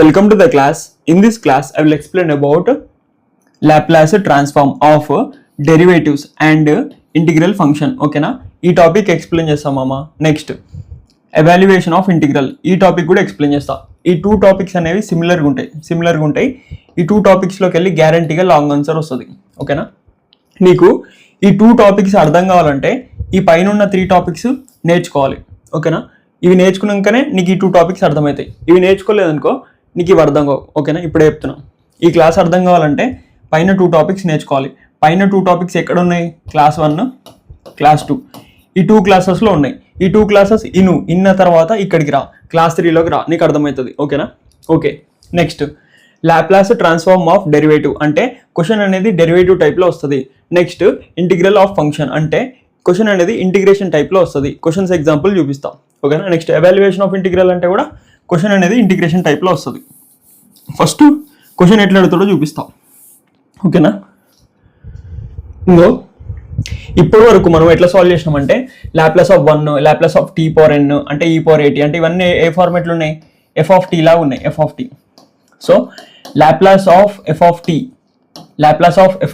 Welcome to the class. In this class, I will explain about Laplace transform of derivatives and integral function. Okay na? ఈ topic explain చేస్తాం మామ. Next evaluation of integral ఈ topic కూడా explain చేస్తా. ఈ two topics అనేవి సిమిలర్గా ఉంటాయి. ఈ టూ టాపిక్స్లోకి వెళ్ళి గ్యారంటీగా లాంగ్ ఆన్సర్ వస్తుంది. ఓకేనా? నీకు ఈ టూ టాపిక్స్ అర్థం కావాలంటే ఈ పైన ఉన్న 3 టాపిక్స్ నేర్చుకోవాలి. ఓకేనా? ఇవి నేర్చుకున్నాకనే నీకు ఈ 2 టాపిక్స్ అర్థమవుతాయి. ఇవి నేర్చుకోలేదనుకో నీకు ఇవి అర్థం కావు. ఓకేనా? ఇప్పుడే చెప్తున్నా. ఈ క్లాస్ అర్థం కావాలంటే పైన 2 టాపిక్స్ నేర్చుకోవాలి. పైన 2 టాపిక్స్ ఎక్కడ ఉన్నాయి? Class 1, class 2. ఈ 2 క్లాసెస్లో ఉన్నాయి. ఈ 2 క్లాసెస్ ఇన్న తర్వాత ఇక్కడికి రా, క్లాస్ 3లోకి రా, నీకు అర్థమవుతుంది. ఓకేనా? Okay. Next Laplace transform of derivative అంటే క్వశ్చన్ అనేది డెరివేటివ్ టైప్లో వస్తుంది. నెక్స్ట్ ఇంటిగ్రల్ ఆఫ్ ఫంక్షన్ అంటే క్వశ్చన్ అనేది ఇంటిగ్రేషన్ టైప్లో వస్తుంది. క్వశ్చన్స్ ఎగ్జాంపుల్ చూపిస్తాం. ఓకేనా? నెక్స్ట్ ఎవాల్యుయేషన్ ఆఫ్ ఇంటిగ్రల్ అంటే కూడా క్వశ్చన్ అనేది ఇంటిగ్రేషన్ టైప్లో వస్తుంది. ఫస్ట్ క్వశ్చన్ ఎట్లా అడుగుతాడో చూపిస్తాం. ఓకేనా? ఇంకో ఇప్పటి వరకు మనం ఎట్లా సాల్వ్ చేసినామంటే Laplace of 1, Laplace of t power n అంటే e పవర్ at అంటే ఇవన్నీ ఏ ఫార్మేట్లో ఉన్నాయి? f of t లాగా ఉన్నాయి. f of t. So Laplace of f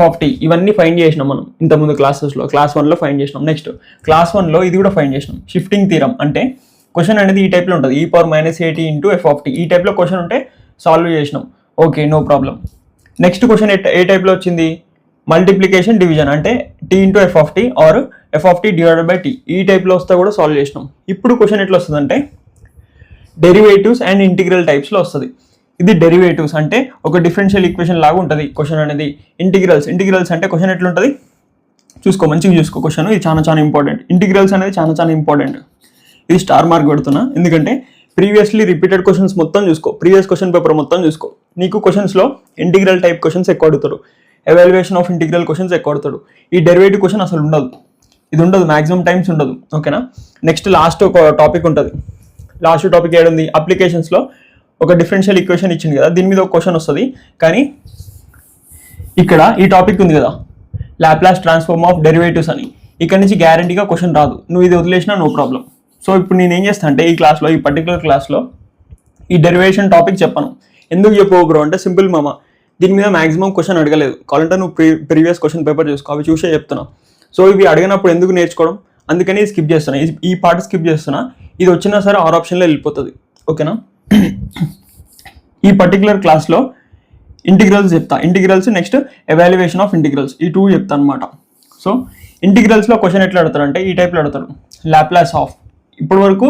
of t ఇవన్నీ ఫైండ్ చేసినాం మనం ఇంతకుముందు క్లాసెస్లో. క్లాస్ 1లో ఫైండ్ చేసినాం. నెక్స్ట్ క్లాస్ 1లో ఇది కూడా ఫైండ్ చేసినాం. షిఫ్టింగ్ థీరం అంటే క్వశ్చన్ అనేది ఈ టైప్లో ఉంటుంది. e power at into f of t ఈ టైప్లో క్వశ్చన్ ఉంటే సాల్వ్ చేసినాం. Okay, no problem. Next question ఏ టైప్లో వచ్చింది? మల్టిప్లికేషన్ డివిజన్ అంటే t into f of t or f of t divided by t ఈ టైప్లో వస్తే కూడా సాల్వ్ చేసినాం. ఇప్పుడు క్వశ్చన్ ఎట్లా వస్తుంది అంటే డెరివేటివ్స్ అండ్ ఇంటిగ్రల్ టైప్స్లో వస్తుంది. ఇది డెరివేటివ్స్ అంటే ఒక డిఫరెన్షియల్ ఈక్వేషన్ లాగా ఉంటుంది క్వశ్చన్ అనేది. ఇంటిగ్రల్స్ అంటే క్వశ్చన్ ఎట్లా ఉంటుంది చూసుకో, మంచిగా చూసుకో. క్వశ్చన్ ఇది చాలా ఇంపార్టెంట్. ఇంటిగ్రల్స్ అనేది చాలా ఇంపార్టెంట్. ఇది స్టార్ మార్క్ పెడుతున్నా ఎందుకంటే ప్రీవియస్లీ రిపీటెడ్ క్వశ్చన్స్ మొత్తం చూసుకో, ప్రీవియస్ క్వశ్చన్ పేపర్ మొత్తం చూసుకో. నీకు క్వశ్చన్స్లో ఇంటిగ్రల్ టైప్ క్వశ్చన్స్ ఎక్కువ అడుగుతారు, ఎవాల్యుయేషన్ ఆఫ్ ఇంటిగ్రల్ క్వశ్చన్స్ ఎక్కువ అడుగుతాడు. ఈ డెరివేటివ్ క్వశ్చన్ అసలు ఉండదు, ఇది ఉండదు, మ్యాక్సిమం టైమ్స్ ఉండదు. ఓకేనా? నెక్స్ట్ లాస్ట్ ఒక టాపిక్ ఉంటుంది. లాస్ట్ టాపిక్ ఏడుంది? అప్లికేషన్స్లో ఒక డిఫరెన్షియల్ ఈక్వేషన్ ఇచ్చింది కదా, దీని మీద ఒక క్వశ్చన్ వస్తుంది. కానీ ఇక్కడ ఈ టాపిక్ ఉంది కదా, లాప్లాస్ ట్రాన్స్ఫార్మ్ ఆఫ్ డెరివేటివ్స్ అని, ఇక్కడ నుంచి గ్యారంటీగా క్వశ్చన్ రాదు. నువ్వు ఇది వదిలేసినా నో ప్రాబ్లం. సో ఇప్పుడు నేను ఏం చేస్తాను అంటే ఈ పర్టికులర్ క్లాస్లో ఈ డెరివేషన్ టాపిక్ చెప్పను. ఎందుకు చెప్పవు బ్రో అంటే సింపుల్ మామ, దీని మీద మ్యాక్సిమం క్వశ్చన్ అడగలేదు. కావాలంటే నువ్వు ప్రీవియస్ క్వశ్చన్ పేపర్ చూసుకో, అవి చూసే చెప్తున్నా. సో ఇవి అడిగినప్పుడు ఎందుకు నేర్చుకోవడం, అందుకని స్కిప్ చేస్తున్నా. ఈ పార్ట్ స్కిప్ చేస్తున్నా. ఇది వచ్చినా సరే ఆర్ ఆప్షన్లో వెళ్ళిపోతుంది. ఓకేనా? ఈ పర్టికులర్ క్లాస్లో ఇంటిగ్రల్స్ చెప్తా. Integrals next evaluation of integrals ఈ 2 చెప్తా అనమాట. సో ఇంటిగ్రల్స్లో క్వశ్చన్ ఎట్లా అడుగుతాడు అంటే ఈ టైప్లో అడుగుతాడు. లాప్లాస్ ఆఫ్, ఇప్పటి వరకు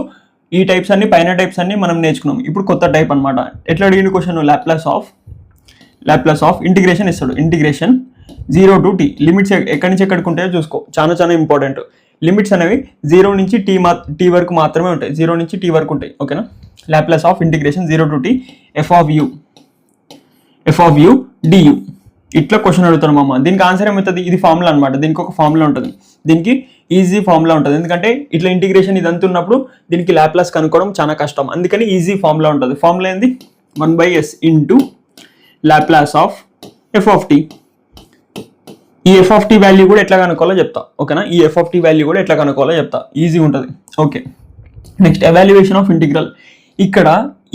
ఈ టైప్స్ అన్ని పైన టైప్స్ అన్ని మనం నేర్చుకున్నాం. ఇప్పుడు కొత్త టైప్ అనమాట. ఎట్లా అడిగిన క్వశ్చన్ లాప్లాస్ ఆఫ్ ఇంటిగ్రేషన్ ఇస్తాడు. ఇంటిగ్రేషన్ 0 to t లిమిట్స్ ఎక్కడి నుంచి ఎక్కడికి ఉంటాయో చూసుకో, చాలా ఇంపార్టెంట్. లిమిట్స్ అనేవి 0 నుంచి t వరకు మాత్రమే ఉంటాయి. 0 నుంచి t వరకు ఉంటాయి. ఓకేనా? Laplace of integration 0 to t f of u du ఇట్లా క్వశ్చన్ అడుగుతాను మామ. దీనికి ఆన్సర్ ఏమవుతుంది? ఇది ఫార్ములా అనమాట. దీనికి ఒక ఫార్ములా ఉంటుంది, దీనికి ఈజీ ఫార్ములా ఉంటుంది. ఎందుకంటే ఇట్లా ఇంటిగ్రేషన్ ఇదంతా ఉన్నప్పుడు దీనికి లాప్లాస్ కనుక్కోవడం చాలా కష్టం. అందుకని ఈజీ ఫార్ములా ఉంటుంది. ఫార్ములా ఏంది? 1/s into Laplace of f of t. ఈ f of t వాల్యూ కూడా ఎట్లా కనుక్కోవాలో చెప్తా. ఓకేనా? ఈ f of t వాల్యూ కూడా ఎట్లా కనుక్కోవాలో చెప్తా. ఈజీ ఉంటుంది. Okay. Next evaluation of integral. ఇక్కడ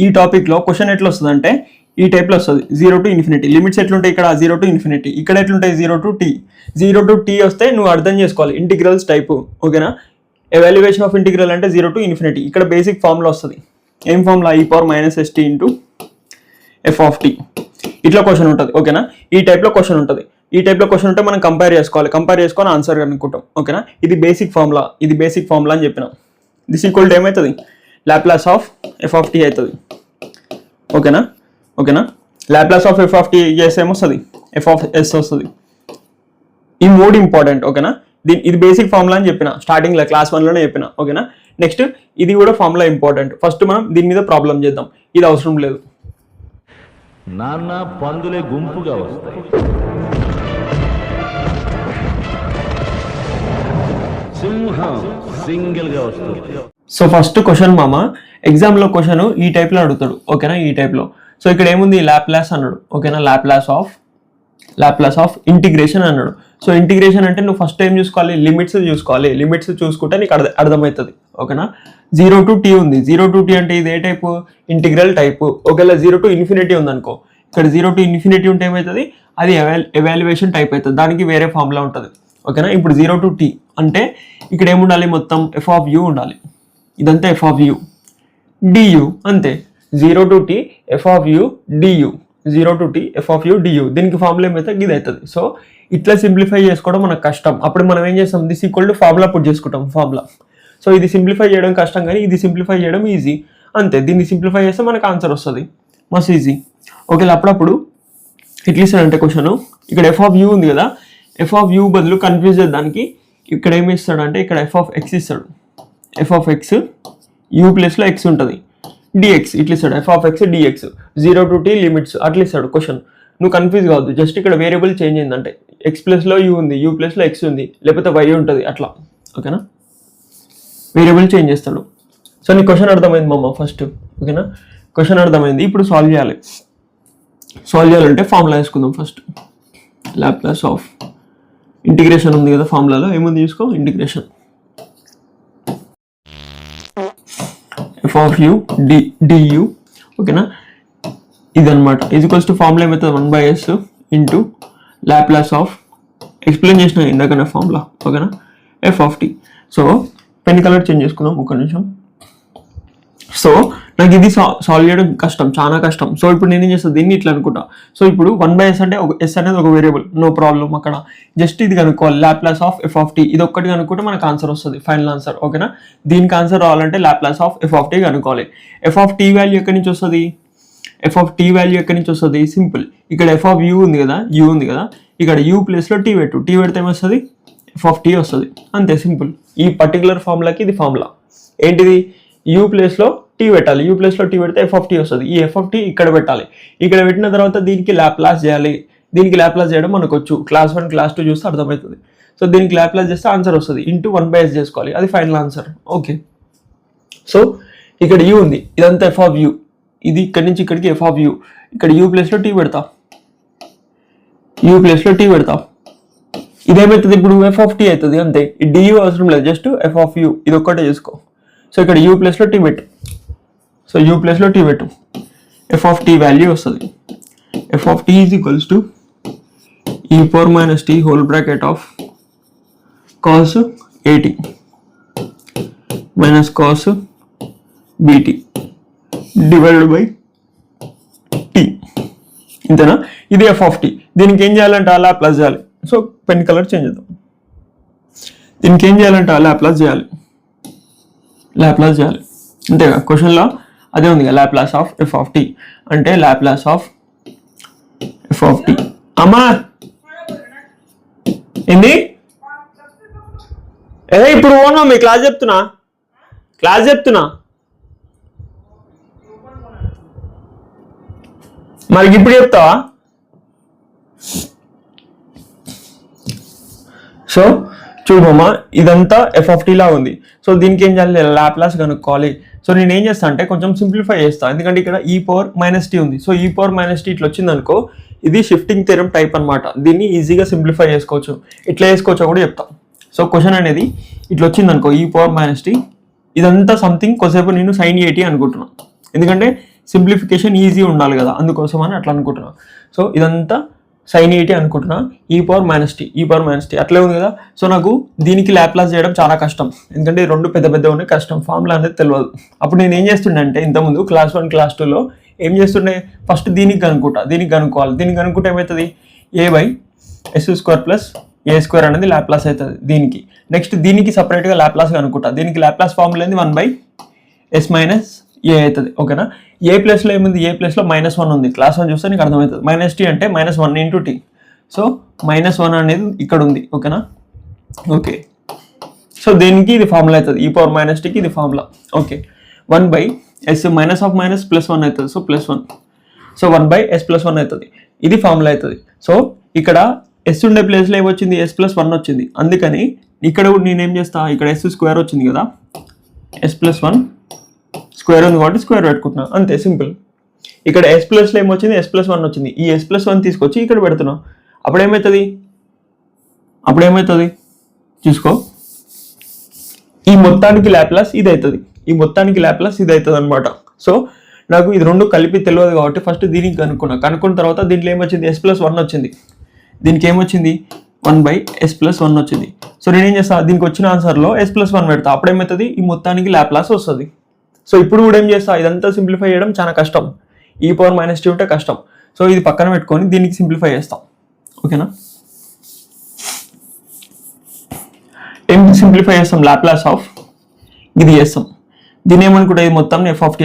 ఈ టాపిక్లో క్వశ్చన్ ఎట్లా వస్తుంది అంటే ఈ టైప్లో వస్తుంది. 0 to ∞. లిమిట్స్ ఎట్లుంటాయి? ఇక్కడ 0 to ∞. ఇక్కడ ఎట్లుంటాయి? 0 to t. 0 to t వస్తే నువ్వు అర్థం చేసుకోవాలి ఇంటిగ్రల్స్ టైపు. ఓకేనా? ఎవాల్యుయేషన్ ఆఫ్ ఇంటిగ్రల్ అంటే 0 to ∞. ఇక్కడ బేసిక్ ఫార్ములా వస్తుంది. ఏం formula? e power st into f of t ఇట్లా క్వశ్చన్ ఉంటుంది. ఓకేనా? ఈ టైప్లో క్వశ్చన్ ఉంటుంది. ఈ టైప్లో క్వశ్చన్ ఉంటే మనం కంపేర్ చేసుకొని ఆన్సర్ అనుకుంటాం. ఓకేనా? ఇది బేసిక్ ఫార్ములా అని చెప్పినాం. దిస్ ఈక్వల్ టు ఏమవుతుంది? Laplace of f of t అవుతుంది. ఓకేనా? Laplace of f of t చేస్తే ఏమొస్తుంది? f of s వస్తుంది. ఈ 3 ఇంపార్టెంట్. ఓకేనా? ఇది బేసిక్ ఫార్ములా అని చెప్పిన స్టార్టింగ్లో క్లాస్ 1లోనే చెప్పిన. ఓకేనా? నెక్స్ట్ ఇది కూడా ఫార్ములా ఇంపార్టెంట్. ఫస్ట్ మనం దీని మీద ప్రాబ్లం చేద్దాం. ఇది అవసరం లేదు. నాన్న పందులే గుంపుగా వస్తాయి, సింహం సింగిల్ గా వస్తుంది. సో ఫస్ట్ క్వశ్చన్ మామ, ఎగ్జామ్లో క్వశ్చన్ ఈ టైప్లో అడుగుతాడు. ఓకేనా? ఈ టైప్లో. సో ఇక్కడ ఏముంది? లాప్లాస్ అన్నాడు. ఓకేనా? Laplace of Laplace of integration అన్నాడు. సో ఇంటిగ్రేషన్ అంటే నువ్వు ఫస్ట్ టైం చూసుకోవాలి, లిమిట్స్ చూసుకోవాలి. లిమిట్స్ చూసుకుంటే నీకు అర్థమవుతుంది. ఓకేనా, 0 to t ఉంది. 0 to t అంటే ఇది ఏ టైపు? Integral type. ఒకవేళ 0 to ఇన్ఫినిటీ ఉందనుకో, ఇక్కడ 0 to ఇన్ఫినిటీ ఉంటే ఏమవుతుంది? అది ఎవాల్యుయేషన్ టైప్ అవుతుంది, దానికి వేరే ఫార్ములా ఉంటుంది. ఓకేనా, ఇప్పుడు 0 to t అంటే ఇక్కడ ఏముండాలి? మొత్తం f of u ఉండాలి. ఇదంతా f of u du అంతే. 0 to t f of u du, 0 to t f of u du. దీనికి ఫార్ములా ఏమైతే ఇది అవుతుంది. సో ఇట్లా సింప్లిఫై చేసుకోవడం మనకు కష్టం. అప్పుడు మనం ఏం చేస్తాం? This equal to formula put చేసుకుంటాం, ఫార్ములా. సో ఇది సింప్లిఫై చేయడం కష్టం, కానీ ఇది సింప్లిఫై చేయడం ఈజీ అంతే. దీన్ని సింప్లిఫై చేస్తే మనకు ఆన్సర్ వస్తుంది, మస్తు ఈజీ. ఓకే, అప్పుడప్పుడు ఎట్లా ఇస్తాడంటే క్వశ్చన్, ఇక్కడ ఎఫ్ ఆఫ్ యూ ఉంది కదా, ఎఫ్ ఆఫ్ యూ బదులు కన్ఫ్యూజ్ చేద్దానికి ఇక్కడ ఏమి ఇస్తాడంటే ఇక్కడ ఎఫ్ ఆఫ్ ఎక్స్ ఇస్తాడు. ఎఫ్ ఆఫ్ ఎక్స్ యూ ప్లేస్లో ఎక్స్ ఉంటుంది, డిఎక్స్ ఇట్లా ఇస్తాడు. F of X DX 0 to t limits అట్లా ఇస్తాడు క్వశ్చన్. నువ్వు కన్ఫ్యూజ్ కావద్దు, జస్ట్ ఇక్కడ వేరియబుల్ చేంజ్ అయిందంటే ఎక్స్ ప్లస్లో యూ ఉంది, యూ ప్లస్లో ఎక్స్ ఉంది, లేకపోతే వై ఉంటుంది అట్లా. ఓకేనా, వేరియబుల్ చేంజ్ చేస్తాడు. సో నీ క్వశ్చన్ అర్థమైంది మమ్మ ఫస్ట్. ఓకేనా, క్వశ్చన్ అర్థమైంది. ఇప్పుడు సాల్వ్ చేయాలి. సాల్వ్ చేయాలంటే ఫార్ములా వేసుకుందాం ఫస్ట్. లాప్లాస్ ఆఫ్ ఇంటిగ్రేషన్ ఉంది కదా ఫార్ములాలో, ఏముంది చూసుకో, integration F of U DU. ఓకేనా, ఇదనమాట. ఈక్వల్స్ టు ఫార్ములా ఏమవుతుంది? 1/s into Laplace of, explain చేసిన ఇందాకనే ఫార్ములా. ఓకేనా, F of T. So pen colour change చేసుకుందాం ఒక్క నిమిషం. సో నాకు ఇది సాల్వ్ చేయడం కష్టం, చాలా కష్టం. సో ఇప్పుడు నేను ఏం చేస్తాను? దీన్ని ఇట్లా అనుకుంటా. సో ఇప్పుడు 1/s అంటే ఒక ఎస్ అనేది ఒక వేరియబుల్, నో ప్రాబ్లం. అక్కడ జస్ట్ ఇది కనుక్కోవాలి, Laplace of F of T. ఇది ఒక్కటి కనుక్కుంటే మనకు ఆన్సర్ వస్తుంది, ఫైనల్ ఆన్సర్. ఓకేనా, దీనికి ఆన్సర్ రావాలంటే Laplace of F of T కనుక్కోవాలి. ఎఫ్ ఆఫ్ టీ వాల్యూ ఎక్కడి నుంచి వస్తుంది? ఎఫ్ ఆఫ్ టీ వాల్యూ ఎక్కడి నుంచి వస్తుంది? సింపుల్, ఇక్కడ ఎఫ్ ఆఫ్ యూ ఉంది కదా, యూ ఉంది కదా, ఇక్కడ యూ ప్లేస్లో టీ పెట్టు. టీ పెడితే ఏమొస్తుంది? ఎఫ్ ఆఫ్ టీ వస్తుంది, అంతే సింపుల్. ఈ పర్టికులర్ ఫార్ములాకి ఇది ఫార్ములా ఏంటిది? యూ ప్లేస్లో టీ పెట్టాలి, యూ ప్లేస్లో టీ పెడితే ఎఫ్ ఆఫ్ టీ వస్తుంది. ఈ ఎఫ్ ఆఫ్ టీ ఇక్కడ పెట్టాలి. ఇక్కడ పెట్టిన తర్వాత దీనికి లాప్లాస్ చేయాలి. దీనికి లాప్లాస్ చేయడం మనకు వచ్చు, క్లాస్ 1 క్లాస్ 2 చూస్తే అర్థమవుతుంది. సో దీనికి లాప్లాస్ చేస్తే ఆన్సర్ వస్తుంది, ఇంటూ 1/s చేసుకోవాలి, అది ఫైనల్ ఆన్సర్. ఓకే, సో ఇక్కడ యూ ఉంది, ఇదంతా ఎఫ్ ఆఫ్ యూ. ఇది ఇక్కడ నుంచి ఇక్కడికి ఎఫ్ ఆఫ్ యూ. ఇక్కడ యూ ప్లేస్లో టీ పెడతా, యూ ప్లేస్లో టీ పెడతా. ఇదేమవుతుంది? ఇప్పుడు ఎఫ్ ఆఫ్ టీ అవుతుంది అంతే. ఈ డియూ అవసరం లేదు, జస్ట్ ఎఫ్ ఆఫ్ యూ ఇది ఒక్కటే చేసుకో. సో ఇక్కడ యూ ప్లేస్లో టీ పెట్టు. సో యూ ప్లేస్లో టీ పెట్టు, ఎఫ్ ఆఫ్ టీ వాల్యూ వస్తుంది. F of T is equals to e power minus t whole bracket of cos 80 minus cos bt divided by t. ఇంతేనా? ఇది ఎఫ్ ఆఫ్ టీ. దీనికి ఏం చేయాలంటే అలా ప్లస్ చేయాలి. సో పెన్ కలర్ చేంజ్ చేద్దాం. దీనికి ఏం చేయాలంటే లాప్లాస్ చేయాలి, లాప్లాస్ చేయాలి అంతేగా. క్వశ్చన్లో అదే ఉంది, Laplace of F of T అంటే Laplace of F of T. అమ్మా ఏంది? ఇప్పుడు ఓనా మీ క్లాస్ చెప్తున్నా, క్లాస్ చెప్తున్నా. మరి ఇప్పుడు చెప్తావా? సో చూడమ్మా, ఇదంతా ఎఫ్ ఆఫ్ టీ లా ఉంది. సో దీనికి ఏం చేయాలి? లాప్లాస్ కనుక్కోవాలి. సో నేను ఏం చేస్తా అంటే కొంచెం సింప్లిఫై చేస్తాను, ఎందుకంటే ఇక్కడ e పవర్ మైనస్ టీ ఉంది. So e power minus T ఇట్లా వచ్చింది అనుకో, ఇది షిఫ్టింగ్ థియరం టైప్ అనమాట. దీన్ని ఈజీగా సింప్లిఫై చేసుకోవచ్చు, ఇట్లా చేసుకోవచ్చో కూడా చెప్తాం. సో క్వశ్చన్ అనేది ఇట్లా వచ్చింది అనుకో, e పవర్ మైనస్ టీ, ఇదంతా సంథింగ్ కొద్దిసేపు నేను sin 80 అనుకుంటున్నాను, ఎందుకంటే సింప్లిఫికేషన్ ఈజీ ఉండాలి కదా, అందుకోసం అని అట్లా అనుకుంటున్నాను. సో ఇదంతా sin 80 అనుకుంటున్నా, e పవర్ మైనస్ టీ అట్లే ఉంది కదా. సో నాకు దీనికి లాప్లాస్ చేయడం చాలా కష్టం, ఎందుకంటే రెండు పెద్ద పెద్ద ఉన్నాయి, కష్టం, ఫార్ములా అనేది తెలియదు. అప్పుడు నేను ఏం చేస్తుండే అంటే ఇంతకుముందు క్లాస్ 1 క్లాస్ 2లో ఏం చేస్తుండే, ఫస్ట్ దీనికి కనుక్కోవాలి. దీనికి కనుక్కుంటే ఏమవుతుంది? a/s² ప్లస్ a² అనేది లాప్లాస్ అవుతుంది దీనికి. నెక్స్ట్ దీనికి సపరేట్గా లాప్లాస్ కనుక్కుంటా. దీనికి లాప్లాస్ ఫార్ములా ఏంది? 1/s మైనస్ ఏ అవుతుంది. ఓకేనా? ఏ ప్లేస్లో ఏముంది? ఏ ప్లేస్లో -1 ఉంది. క్లాస్ 1 చూస్తే నీకు అర్థమవుతుంది. -t అంటే -1 ఇంటూ టీ. సో -1 అనేది ఇక్కడ ఉంది. ఓకేనా? ఓకే, సో దీనికి ఇది ఫార్ములా అవుతుంది, e పవర్ మైనస్ టీకి ఇది formula. Okay, 1/s minus of minus +1 అవుతుంది. సో +1, సో 1/s +1 అవుతుంది, ఇది ఫార్ములా అవుతుంది. సో ఇక్కడ ఎస్ ఉండే ప్లేస్లో ఏమొచ్చింది? s+1 వచ్చింది. అందుకని ఇక్కడ కూడా నేనేం చేస్తా, ఇక్కడ s² వచ్చింది కదా, s+1 స్క్వేర్ ఉంది కాబట్టి స్క్వేర్ పెట్టుకుంటున్నా, అంతే సింపుల్. ఇక్కడ s ప్లస్లో ఏమొచ్చింది? s+1 వచ్చింది. ఈ s+1 తీసుకొచ్చి ఇక్కడ పెడుతున్నా, అప్పుడేమవుతుంది చూసుకో, ఈ మొత్తానికి లాప్లాస్ ఇది అవుతుంది, అనమాట. సో నాకు ఇది రెండు కలిపి తెలియదు కాబట్టి ఫస్ట్ దీనికి కనుక్కున్న తర్వాత దీంట్లో ఏమొచ్చింది, S+1 వచ్చింది. దీనికి ఏమొచ్చింది, 1/S+1 వచ్చింది. సో నేనేం చేస్తా, దీనికి వచ్చిన ఆన్సర్లో S+1 పెడతా, అప్పుడేమవుతుంది, ఈ మొత్తానికి లాప్లాస్ వస్తుంది. సో ఇప్పుడు కూడా ఏం చేస్తా, ఇదంతా సింప్లిఫై చేయడం చాలా కష్టం, e⁻t ఉంటే కష్టం. సో ఇది పక్కన పెట్టుకొని దీనికి సింప్లిఫై చేస్తాం. ఓకేనా, ఏం సింప్లిఫై చేస్తాం, లాప్లాస్ ఆఫ్ ఇది చేస్తాం. దీన్ని ఏమనుకుంటా, ఇది మొత్తం f(t)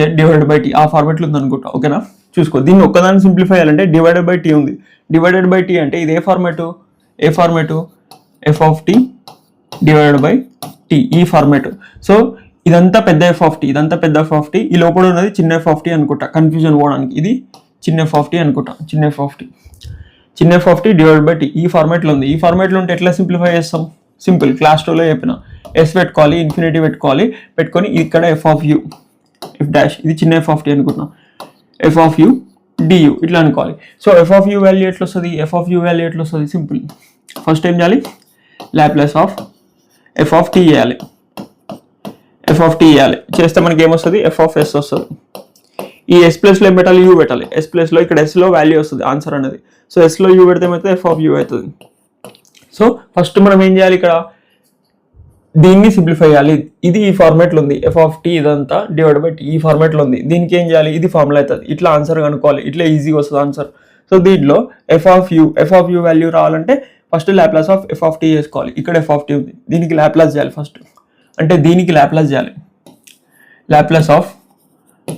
/t ఆ ఫార్మాట్లో ఉంది అనుకుంటా. ఓకేనా, చూసుకో, దీన్ని ఒక్కదాన్ని సింప్లిఫై చేయాలంటే /t ఉంది. /t అంటే ఇది ఏ ఫార్మాటు f(t) ఈ ఫార్మాట్. సో ఇదంతా పెద్ద f(t), ఈ లోపల ఉన్నది చిన్న f(t) అనుకుంటా, కన్ఫ్యూజన్ పోవడానికి. ఇది చిన్న f(t) అనుకుంటా, చిన్న f(t) /t ఈ ఫార్మాట్లో ఉంది. ఈ ఫార్మాట్లో ఉంటే ఎట్లా సింప్లిఫై చేస్తాం, సింపుల్, క్లాస్ 2లో చెప్పిన, s పెట్టుకోవాలి, ఇన్ఫినిటీ పెట్టుకొని ఇక్కడ f(u) ఇది చిన్న f(t) అనుకుంటున్నా, f(u) du ఇట్లా అనుకోవాలి. సో f(u) వాల్యూ ఎట్లా వస్తుంది, సింపుల్, ఫస్ట్ ఏం చేయాలి, లాప్లాస్ ఆఫ్ f(t) చేయాలి. చేస్తే మనకి ఏమొస్తుంది, f(s) వస్తుంది. ఈ S+లో ఏం పెట్టాలి, u పెట్టాలి. S+లో ఇక్కడ sలో వాల్యూ వస్తుంది ఆన్సర్ అనేది. సో sలో u పెడితే ఏమవుతుంది, f(u) అవుతుంది. సో ఫస్ట్ మనం ఏం చేయాలి, ఇక్కడ దీన్ని సింప్లిఫై చేయాలి. ఇది ఈ ఫార్మాట్లో ఉంది, f(t) ఇదంతా /t ఈ ఫార్మాట్లో ఉంది. దీనికి ఏం చేయాలి, ఇది ఫార్ములా అవుతుంది. ఇట్లా ఆన్సర్ కనుక్కోవాలి, ఇట్లా ఈజీగా వస్తుంది ఆన్సర్. సో దీంట్లో f(u) వాల్యూ రావాలంటే ఫస్ట్ లాప్లాస్ ఆఫ్ f(t) చేసుకోవాలి. ఇక్కడ f(t) ఉంది, దీనికి లాప్లాస్ చేయాలి ఫస్ట్. అంటే దీనికి లాప్లాస్ చేయాలి, Laplace of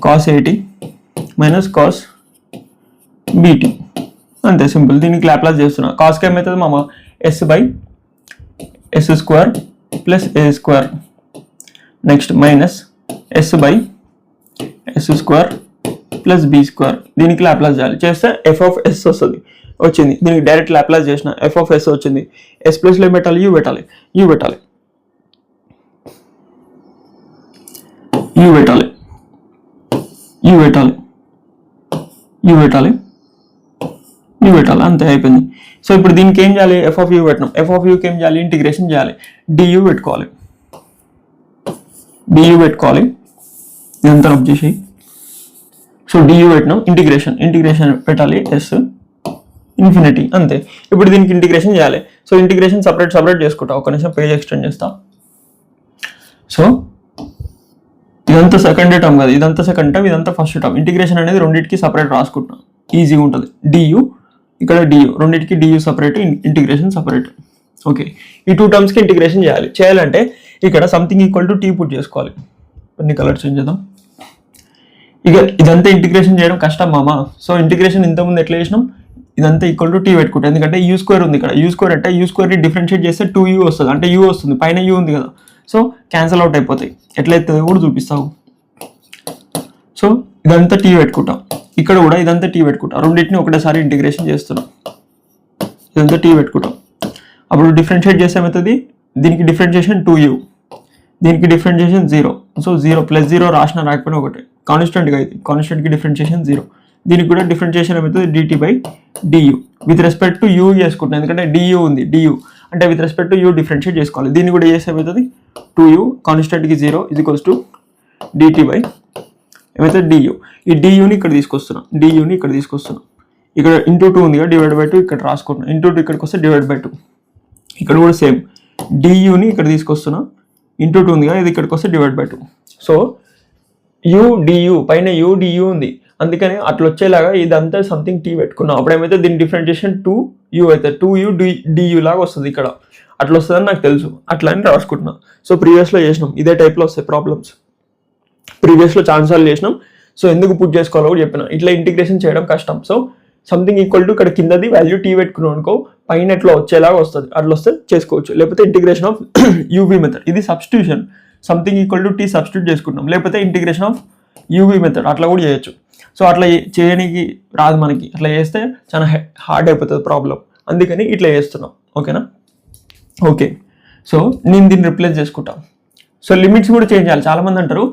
cos 80 - cos bt, అంతే సింపుల్. దీనికి లాప్లాస్ చేస్తున్నా. కాస్కి ఏమవుతుంది మామ, s/s² + a², next minus s/s² + b². దీనికి లాప్లాస్ చేయాలి. చేస్తే f(s) వస్తుంది, వచ్చింది. దీనికి డైరెక్ట్ లాప్లాస్ చేసిన f(s) వచ్చింది. S+లో పెట్టాలి, u పెట్టాలి. అంతే అయిపోయింది. సో ఇప్పుడు దీనికి ఏం చేయాలి, f(u) పెట్టినాం. f(u)కి ఏం చేయాలి, ఇంటిగ్రేషన్ చేయాలి. du పెట్టుకోవాలి. ఇదంతా రబ్ చేసి, సో du పెట్టినాం, ఇంటిగ్రేషన్ పెట్టాలి, s ఇన్ఫినిటీ, అంతే. ఇప్పుడు దీనికి ఇంటిగ్రేషన్ చేయాలి. సో ఇంటిగ్రేషన్ సపరేట్ చేసుకుంటా. ఒక నిమిషం పేజ్ ఎక్స్టెండ్ చేస్తా. సో ఇదంతా సెకండ్ టర్మ్ కదా, ఇదంతా సెకండ్ టర్మ్, ఇదంతా ఫస్ట్ టర్మ్. ఇంటిగ్రేషన్ అనేది రెండింటికి సపరేట్ రాసుకుంటున్నాం, ఈజీగా ఉంటుంది. du ఇక్కడ du, రెండింటికి du separate, integration separate. Okay, ఈ 2 టర్మ్స్కి ఇంటిగ్రేషన్ చేయాలంటే ఇక్కడ something equal to t put చేసుకోవాలి. కొన్ని కలర్ చేంజ్ చేద్దాం. ఇక ఇదంతా ఇంటిగ్రేషన్ చేయడం కష్టం మామ. సో ఇంటిగ్రేషన్ ఇంతకుముందు ఎట్లా చేసినాం, ఇదంతా ఈక్వల్ టు t పెట్టుకుంటాం. ఎందుకంటే u² ఉంది ఇక్కడ, u² అంటే u²ని డిఫరెన్షియేట్ చేస్తే 2u వస్తుంది, అంటే u వస్తుంది, పైన u ఉంది కదా. సో క్యాన్సల్ అవుట్ అయిపోతాయి. ఎట్లయితే కూడా చూపిస్తావు. సో ఇదంతా t పెట్టుకుంటాం, ఇక్కడ కూడా ఇదంతా t పెట్టుకుంటాం. రెండింటిని ఒకటేసారి ఇంటిగ్రేషన్ చేస్తున్నాం. ఇదంతా t పెట్టుకుంటాం. అప్పుడు డిఫరెన్షియేట్ చేస్తే ఏమవుతుంది, దీనికి డిఫరెన్షియేషన్ 2u, దీనికి డిఫరెన్షియేషన్ 0. సో 0 + 0 రాసిన రాకపోయినా ఒకటే, కాన్స్టెంట్గా అయితే కాన్స్టెంట్కి డిఫరెన్షియేషన్ 0. దీనికి కూడా డిఫరెన్షియేషన్ ఏమవుతుంది, dt/du with respect to u చేసుకుంటాం. ఎందుకంటే du ఉంది, du అంటే with respect to u differentiate చేసుకోవాలి. దీన్ని కూడా చేస్తే ఏమవుతుంది, 2u కాన్స్టెంట్కి 0 = dt/du. ఈ duని ఇక్కడ తీసుకొస్తున్నాం, ఇక్కడ *2 ఉంది కదా, /2 ఇక్కడ రాసుకుంటున్నాం. *2 ఇక్కడికి వస్తే /2. ఇక్కడ కూడా సేమ్, duని ఇక్కడ తీసుకొస్తున్నా, *2 ఉంది కదా, ఇది ఇక్కడికి వస్తే /2. సో u du పైన u du ఉంది, అందుకని అట్లా వచ్చేలాగా ఇదంతా సంథింగ్ t పెట్టుకున్నాం. అప్పుడు ఏమైతే దీని డిఫరెన్షియేషన్ 2u అయితే 2u du లాగా వస్తుంది. ఇక్కడ అట్లా వస్తుందని నాకు తెలుసు, అట్లా అని రాసుకుంటున్నా. సో ప్రీవియస్లో చేసినాం, ఇదే టైప్లో వస్తాయి ప్రాబ్లమ్స్. ప్రీవియస్లో ఛాన్సార్లు చేసినాం. సో ఎందుకు పుట్ చేసుకోవాలో కూడా చెప్పిన. ఇట్లా ఇంటిగ్రేషన్ చేయడం కష్టం. సో సంథింగ్ ఈక్వల్ టు ఇక్కడ కిందది వాల్యూ t పెట్టుకున్నాం అనుకో, పైన ఎట్లా వచ్చేలాగా వస్తుంది, అట్లా వస్తే చేసుకోవచ్చు. లేకపోతే ఇంటిగ్రేషన్ ఆఫ్ uv మెథడ్, ఇది substitution. Something equal to t substitute చేసుకుంటాం. లేకపోతే ఇంటిగ్రేషన్ ఆఫ్ uv మెథడ్, అట్లా కూడా చేయొచ్చు. సో అట్లా చేయడానికి రాదు మనకి, అట్లా చేస్తే చాలా హార్డ్ అయిపోతుంది ప్రాబ్లం. అందుకని ఇట్లా చేస్తున్నాం. ఓకేనా, ఓకే. సో నేను దీన్ని రిప్లేస్ చేసుకుంటాం. సో లిమిట్స్ కూడా చేంజ్ చేయాలి. చాలామంది అంటారు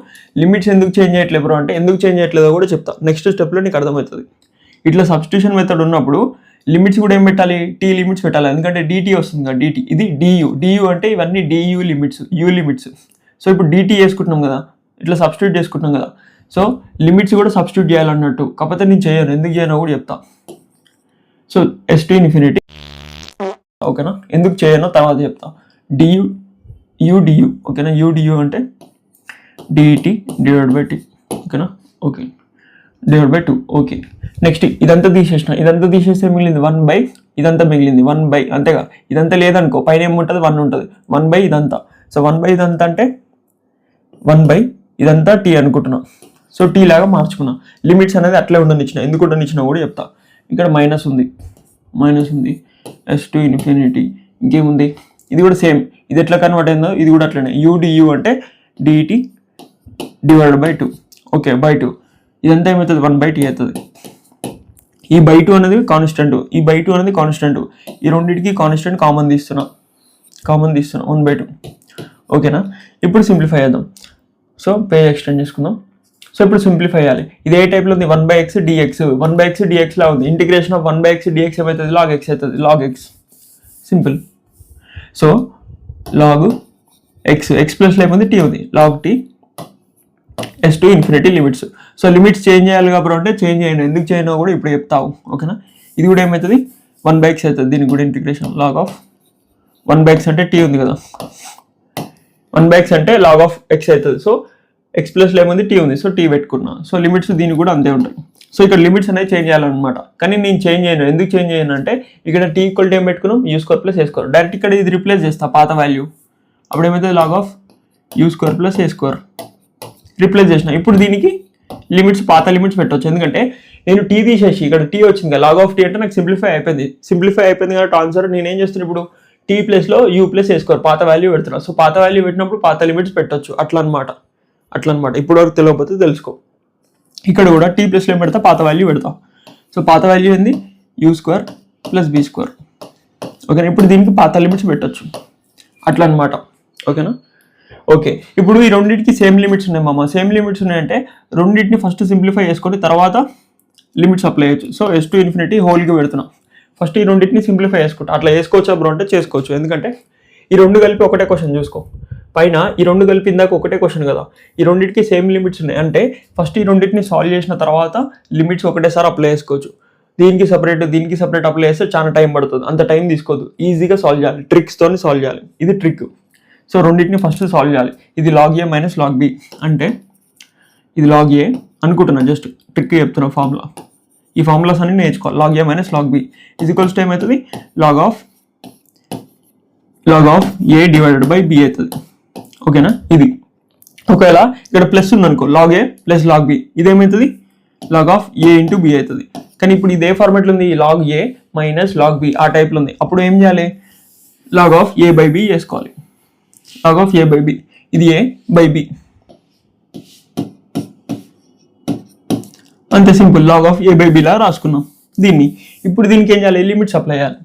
లిమిట్స్ ఎందుకు చేంజ్ చేయట్లేదు బ్రో అంటే, ఎందుకు చేంజ్ చేయట్లేదో కూడా చెప్తా. నెక్స్ట్ స్టెప్లో నీకు అర్థమవుతుంది. ఇట్లా సబ్స్టిట్యూషన్ మెథడ్ ఉన్నప్పుడు లిమిట్స్ కూడా ఏం పెట్టాలి, టీ లిమిట్స్ పెట్టాలి, ఎందుకంటే డిటీ వస్తుంది కదా డిటీ, ఇది డియు అంటే ఇవన్నీ DU limits, you limits. So ఇప్పుడు డిటీ చేసుకుంటున్నాం కదా, ఇట్లా సబ్స్టిట్యూట్ చేసుకుంటున్నాం కదా, సో లిమిట్స్ కూడా సబ్స్టిట్యూట్ చేయాలన్నట్టు. కాకపోతే నేను చేయను, ఎందుకు చేయనో కూడా చెప్తా. సో ఎస్ టు ఇన్ఫినిటీ, ఓకేనా, ఎందుకు చేయనో తర్వాత చెప్తా. డియు యుడియు, ఓకేనా, యుడియు అంటే డిటి డివైడ్ బై టీ, ఓకేనా, okay, divide by 2, okay. Next ఇదంతా తీసేస్తే మిగిలింది 1/, ఇదంతా మిగిలింది 1/, అంతేగా. ఇదంతా లేదనుకో పైన ఏముంటుంది 1 ఉంటుంది, 1/, ఇదంతా. సో 1/, ఇదంతా అంటే 1/, ఇదంతా టీ అనుకుంటున్నా. సో టీ లాగా మార్చుకున్నా. లిమిట్స్ అనేది అట్లే ఉండనిచ్చిన, ఎందుకు ఉండనిచ్చినా కూడా చెప్తా. ఇక్కడ మైనస్ ఉంది, ఎస్ టు ఇన్ఫినిటీ, ఇంకేముంది, ఇది కూడా సేమ్. ఇది ఎట్లా కన్వర్ట్ అయిందో ఇది కూడా అట్లనే. యుడియు అంటే DT divide by 2, okay, by 2. ఇదంతా ఏమవుతుంది 1/t అవుతుంది. ఈ బై 2 అనేది కాన్స్టెంట్, ఈ బై 2 అనేది కాన్స్టెంట్. ఈ రెండింటికి కాన్స్టెంట్ కామన్ తీస్తున్నా 1/2, ఓకేనా. ఇప్పుడు సింప్లిఫై చేద్దాం. సో పేజ్ ఎక్స్టెండ్ చేసుకుందాం. సో ఇప్పుడు సింప్లిఫై చేయాలి. ఇది ఏ టైప్లో ఉంది, 1/x dx, 1/x dx లా ఉంది. ఇంటిగ్రేషన్ ఆఫ్ 1/x dx ఏమవుతుంది, log x అవుతుంది, log x, simple. So log x ప్లస్లో ఏముంది, టీ ఉంది, log t S to infinity limits. So limits change చేయాలి కాబట్టి చేంజ్ చేయండి, ఎందుకు చేయనో కూడా ఇప్పుడు చెప్తావు, ఓకేనా. ఇది కూడా ఏమవుతుంది 1/x అవుతుంది, దీనికి కూడా ఇంటిగ్రేషన్ log ఆఫ్ 1/x అంటే టీ ఉంది కదా, 1/x అంటే log ఆఫ్ x అవుతుంది. సో ఎక్స్ ప్లస్లో ఏముంది, టీ ఉంది, సో టీ పెట్టుకున్నా. సో లిమిట్స్ దీనికి కూడా అంతే ఉంటాయి. సో ఇక్కడ లిమిట్స్ అనేది చేంజ్ చేయాలన్నమాట, కానీ నేను చేంజ్ చేయను. ఎందుకు చేంజ్ చేయను అంటే ఇక్కడ టీ ఈక్వల్ టు ఏం పెట్టుకున్నాం, u² ప్లస్ a². డైరెక్ట్ ఇక్కడ ఇది రిప్లేస్ చేస్తా పాత వాల్యూ, అప్పుడు ఏమవుతుంది log of u² plus a² replace చేసిన. ఇప్పుడు దీనికి లిమిట్స్ పాత లిమిట్స్ పెట్టవచ్చు, ఎందుకంటే నేను టీ తీసేసి ఇక్కడ టీ వచ్చింది కదా, లాగ్ ఆఫ్ టీ అంటే నాకు సింప్లిఫై అయిపోయింది కాబట్టి ఆన్సర్ నేనేం చేస్తున్నా ఇప్పుడు టీ ప్లస్లో u ప్లస్ a² పాత వాల్యూ పెడుతున్నా. సో పాత వాల్యూ పెట్టినప్పుడు పాత లిమిట్స్ పెట్టవచ్చు, అట్లా అనమాట. ఇప్పుడు వరకు తెలియకపోతే తెలుసుకో. ఇక్కడ కూడా టీ ప్లస్లో ఏం పెడతా, పాత వాల్యూ పెడతా. సో పాత వాల్యూ ఏంది, u² ప్లస్ b², ఓకేనా. ఇప్పుడు దీనికి పాత లిమిట్స్ పెట్టచ్చు, అట్లా అనమాట, ఓకేనా. ఓకే, ఇప్పుడు ఈ రెండింటికి సేమ్ లిమిట్స్ ఉన్నాయి మామ. సేమ్ లిమిట్స్ ఉన్నాయంటే రెండింటిని ఫస్ట్ సింప్లిఫై చేసుకొని తర్వాత లిమిట్స్ అప్లై చేయొచ్చు. సో ఎస్ టు ఇన్ఫినిటీ హోల్కి పెడుతున్నాం. ఫస్ట్ ఈ రెండింటిని సింప్లిఫై చేసుకుంటా. అట్లా చేసుకోవచ్చా బ్రో అంటే చేసుకోవచ్చు, ఎందుకంటే ఈ రెండు కలిపి ఒకటే క్వశ్చన్ చూసుకో. పైన ఈ రెండు కలిపి ఇందాక ఒకటే క్వశ్చన్ కదా, ఈ రెండింటికి సేమ్ లిమిట్స్ ఉన్నాయి అంటే ఫస్ట్ ఈ రెండింటిని సాల్వ్ చేసిన తర్వాత లిమిట్స్ ఒకటేసారి అప్లై చేసుకోవచ్చు. దీనికి సపరేట్ అప్లై చేస్తే చాలా టైం పడుతుంది, అంత టైం తీసుకోవద్దు. ఈజీగా సాల్వ్ చేయాలి, ట్రిక్స్తో సాల్వ్ చేయాలి, ఇది ట్రిక్. సో రెండింటిని ఫస్ట్ సాల్వ్ చేయాలి. ఇది log a minus log b అంటే ఇది log a అనుకుంటున్నా, జస్ట్ ట్రిక్ చెప్తున్నా. ఫార్ములా, ఈ ఫార్ములాస్ అన్ని నేర్చుకోవాలి. log a minus log b equals to ఏమవుతుంది, log of a divided by b అవుతుంది, ఓకేనా. ఇది ఒకవేళ ఇక్కడ ప్లస్ ఉందనుకో, log a plus log b, ఇదేమవుతుంది log of a into b అవుతుంది. కానీ ఇప్పుడు ఇదే ఫార్మాట్లో ఉంది, log a minus log b ఆ టైప్లో ఉంది. అప్పుడు ఏం చేయాలి, log of a by b చేసుకోవాలి. log of a by b, ఇది a బై b, అంతే simple. log of a by b లా రాసుకున్నాం దీన్ని. ఇప్పుడు దీనికి ఏం చేయాలి, లిమిట్స్ అప్లై చేయాలి.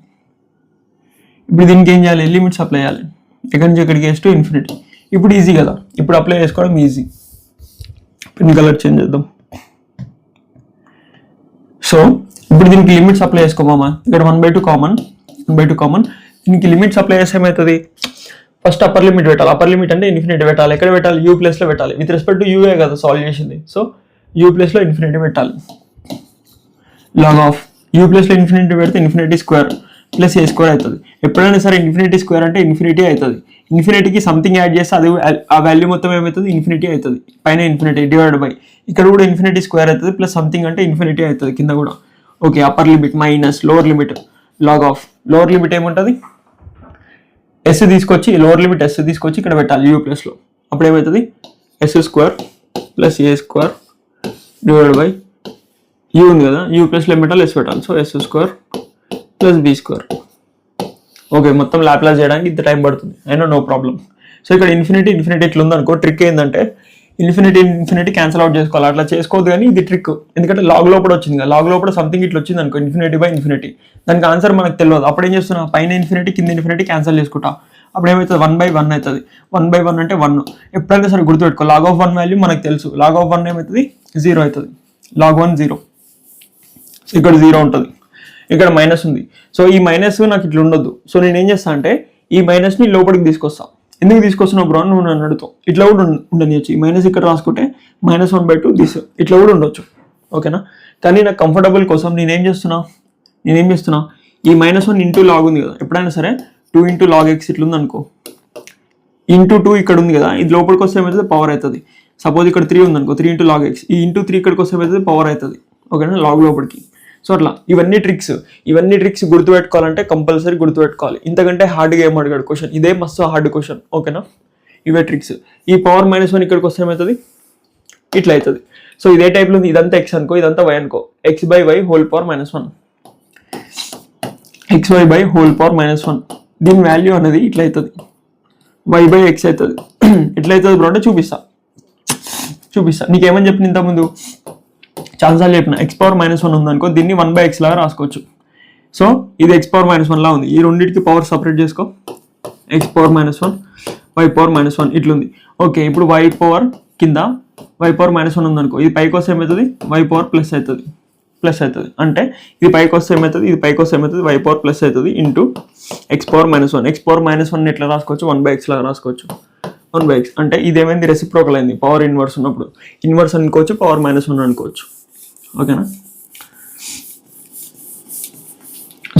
ఎక్కడి నుంచి ఎక్కడికి ఎస్ టు ఇన్ఫినిటీ. ఇప్పుడు ఈజీ కదా, ఇప్పుడు అప్లై చేసుకోవడం ఈజీ. పెన్ కలర్ చేంజ్ చేద్దాం. సో ఇప్పుడు దీనికి లిమిట్స్ అప్లై చేసుకోమామా. ఇక్కడ 1/2 కామన్. దీనికి లిమిట్స్ అప్లై చేస్తే ఏమవుతుంది, ఫస్ట్ అప్పర్ లిమిట్ పెట్టాలి. అప్పర్ లిమిట్ అంటే ఇన్ఫినిటీ పెట్టాలి. ఎక్కడ పెట్టాలి, u ప్లస్లో పెట్టాలి. విత్ రెస్పెక్ట్ టు యూఏ కదా సాల్వ్ చేసింది. సో u ప్లస్లో ఇన్ఫినిటీ పెట్టాలి. log ఆఫ్ u ప్లస్లో ఇన్ఫినిటీ పెడితే ఇన్ఫినిటీ స్క్వేర్ ప్లస్ a² అవుతుంది. ఎప్పుడైనా సరే ఇన్ఫినిటీ స్క్వేర్ అంటే ఇన్ఫినిటీ అవుతుంది. ఇన్ఫినిటీకి సంథింగ్ యాడ్ చేస్తే అది ఆ వాల్యూ మొత్తం ఏమవుతుంది, ఇన్ఫినిటీ అవుతుంది. పైన ఇన్ఫినిటీ డివైడ్ బై, ఇక్కడ కూడా ఇన్ఫినిటీ స్క్వేర్ అవుతుంది ప్లస్ సంథింగ్ అంటే ఇన్ఫినిటీ అవుతుంది కింద కూడా. Okay, upper limit minus lower limit. log of lower limit ఏముంటుంది, s తీసుకొచ్చి లోవర్ లిమిట్ s తీసుకొచ్చి ఇక్కడ పెట్టాలి u ప్లస్లో. అప్పుడు ఏమవుతుంది, s² plus a² divide by u ఉంది కదా, u ప్లస్లో ఏం పెట్టాలి, s పెట్టాలి. So s² plus b². Okay, మొత్తం లాప్లాస్ చేయడానికి ఇంత టైం పడుతుంది, అయినా నో ప్రాబ్లం. సో ఇక్కడ ఇన్ఫినిటీ ఇట్లా ఉందనుకో, ట్రిక్ ఏంటంటే ఇన్ఫినిటీ క్యాన్సల్ అవుట్ చేసుకోవాలి. అట్లా చేసుకోవద్దు, కానీ ఇది ట్రిక్. ఎందుకంటే లాగ్ లోపల వచ్చింది కదా, లాగ్ లోపల సంథింగ్ ఇట్లా వచ్చింది అనుకో, ఇన్ఫినిటీ బై ఇన్ఫినిటీ, దానికి ఆన్సర్ మనకు తెలియదు. అప్పుడు ఏం చేస్తున్నా, పైన ఇన్ఫినిటీ కింద ఇన్ఫినిటీ క్యాన్సల్ చేసుకుంటా. అప్పుడు ఏమవుతుంది, 1/1 అవుతుంది. 1/1 అంటే 1. ఎప్పుడైనా సరే గుర్తుపెట్టుకో, log ఆఫ్ 1 వాల్యూ మనకు తెలుసు. log ఆఫ్ 1 ఏమవుతుంది, 0 అవుతుంది. log 1 0. ఇక్కడ 0 ఉంటుంది. ఇక్కడ మైనస్ ఉంది. సో ఈ మైనస్ నాకు ఇట్లా ఉండొద్దు. సో నేను ఏం చేస్తాను అంటే ఈ మైనస్ని లోపలికి తీసుకొస్తా. ఎందుకు తీసుకొస్తున్నావు బ్రో నువ్వు నన్ను అడుగుతావు. ఇట్లా కూడా ఉండనియచ్చు. ఈ మైనస్ ఇక్కడ రాసుకుంటే -1/2 దిస్ ఇట్లా కూడా ఉండొచ్చు. ఓకేనా, కానీ నాకు కంఫర్టబుల్ కోసం నేనేం చేస్తున్నా ఈ -1 ఇంటూ లాగ్ ఉంది కదా, ఎప్పుడైనా సరే 2 × log x ఇట్లా ఉంది అనుకో, ఇంటూ 2 ఇక్కడ ఉంది కదా, ఇది లోపలికి వస్తే ఏమవుతుంది పవర్ అవుతుంది. సపోజ్ ఇక్కడ 3 ఉంది అనుకో, 3 × log x, ఈ ఇంటూ 3 ఇక్కడికి వస్తే ఏమవుతుంది పవర్ అవుతుంది. ఓకేనా, లాగ్ లోపలికి. సో అట్లా ఇవన్నీ ట్రిక్స్ గుర్తుపెట్టుకోవాలంటే కంపల్సరీ గుర్తుపెట్టుకోవాలి. ఇంతకంటే హార్డ్గా ఏం అడిగాడు క్వశ్చన్, ఇదే మస్తు హార్డ్ క్వశ్చన్. ఓకేనా, ఇవే ట్రిక్స్. ఈ పవర్ -1 ఇక్కడికి వస్తే ఏమవుతుంది ఇట్లా అవుతుంది. సో ఇదే టైప్లో ఉంది. ఇదంతా x అనుకో, ఇదంతా y అనుకో, x/y whole power -1, xy whole power -1. దీని వాల్యూ అనేది ఇట్లా అవుతుంది, y/x అవుతుంది. ఎట్లా అవుతుంది బ్రో అంటే చూపిస్తా. నీకేమని చెప్పిన ఇంతకుముందు చాలాసార్లు చెప్పిన, x⁻−1 ఉందనుకో, దీన్ని 1/x లాగా రాసుకోవచ్చు. సో ఇది x⁻−1 లా ఉంది. ఈ రెండింటికి పవర్ సపరేట్ చేసుకో, x⁻−1 y⁻−1 ఇట్లుంది. ఓకే, ఇప్పుడు y పవర్ కింద y⁻−1 ఉందనుకో, ఇది పైకి వస్తే ఏమవుతుంది y పవర్ ప్లస్ అవుతుంది. అంటే ఇది పైకి వస్తే ఏమవుతుంది y పవర్ ప్లస్ అవుతుంది ఇంటూ x⁻−1. x⁻−1 ఎట్లా రాసుకోవచ్చు 1/x లాగా రాసుకోవచ్చు. 1/x అంటే ఇదేమైంది రెసిప్రోకల్ అయింది. పవర్ ఇన్వర్స్ ఉన్నప్పుడు ఇన్వర్స్ అనుకోవచ్చు, పవర్ -1 అనుకోవచ్చు. ఓకేనా,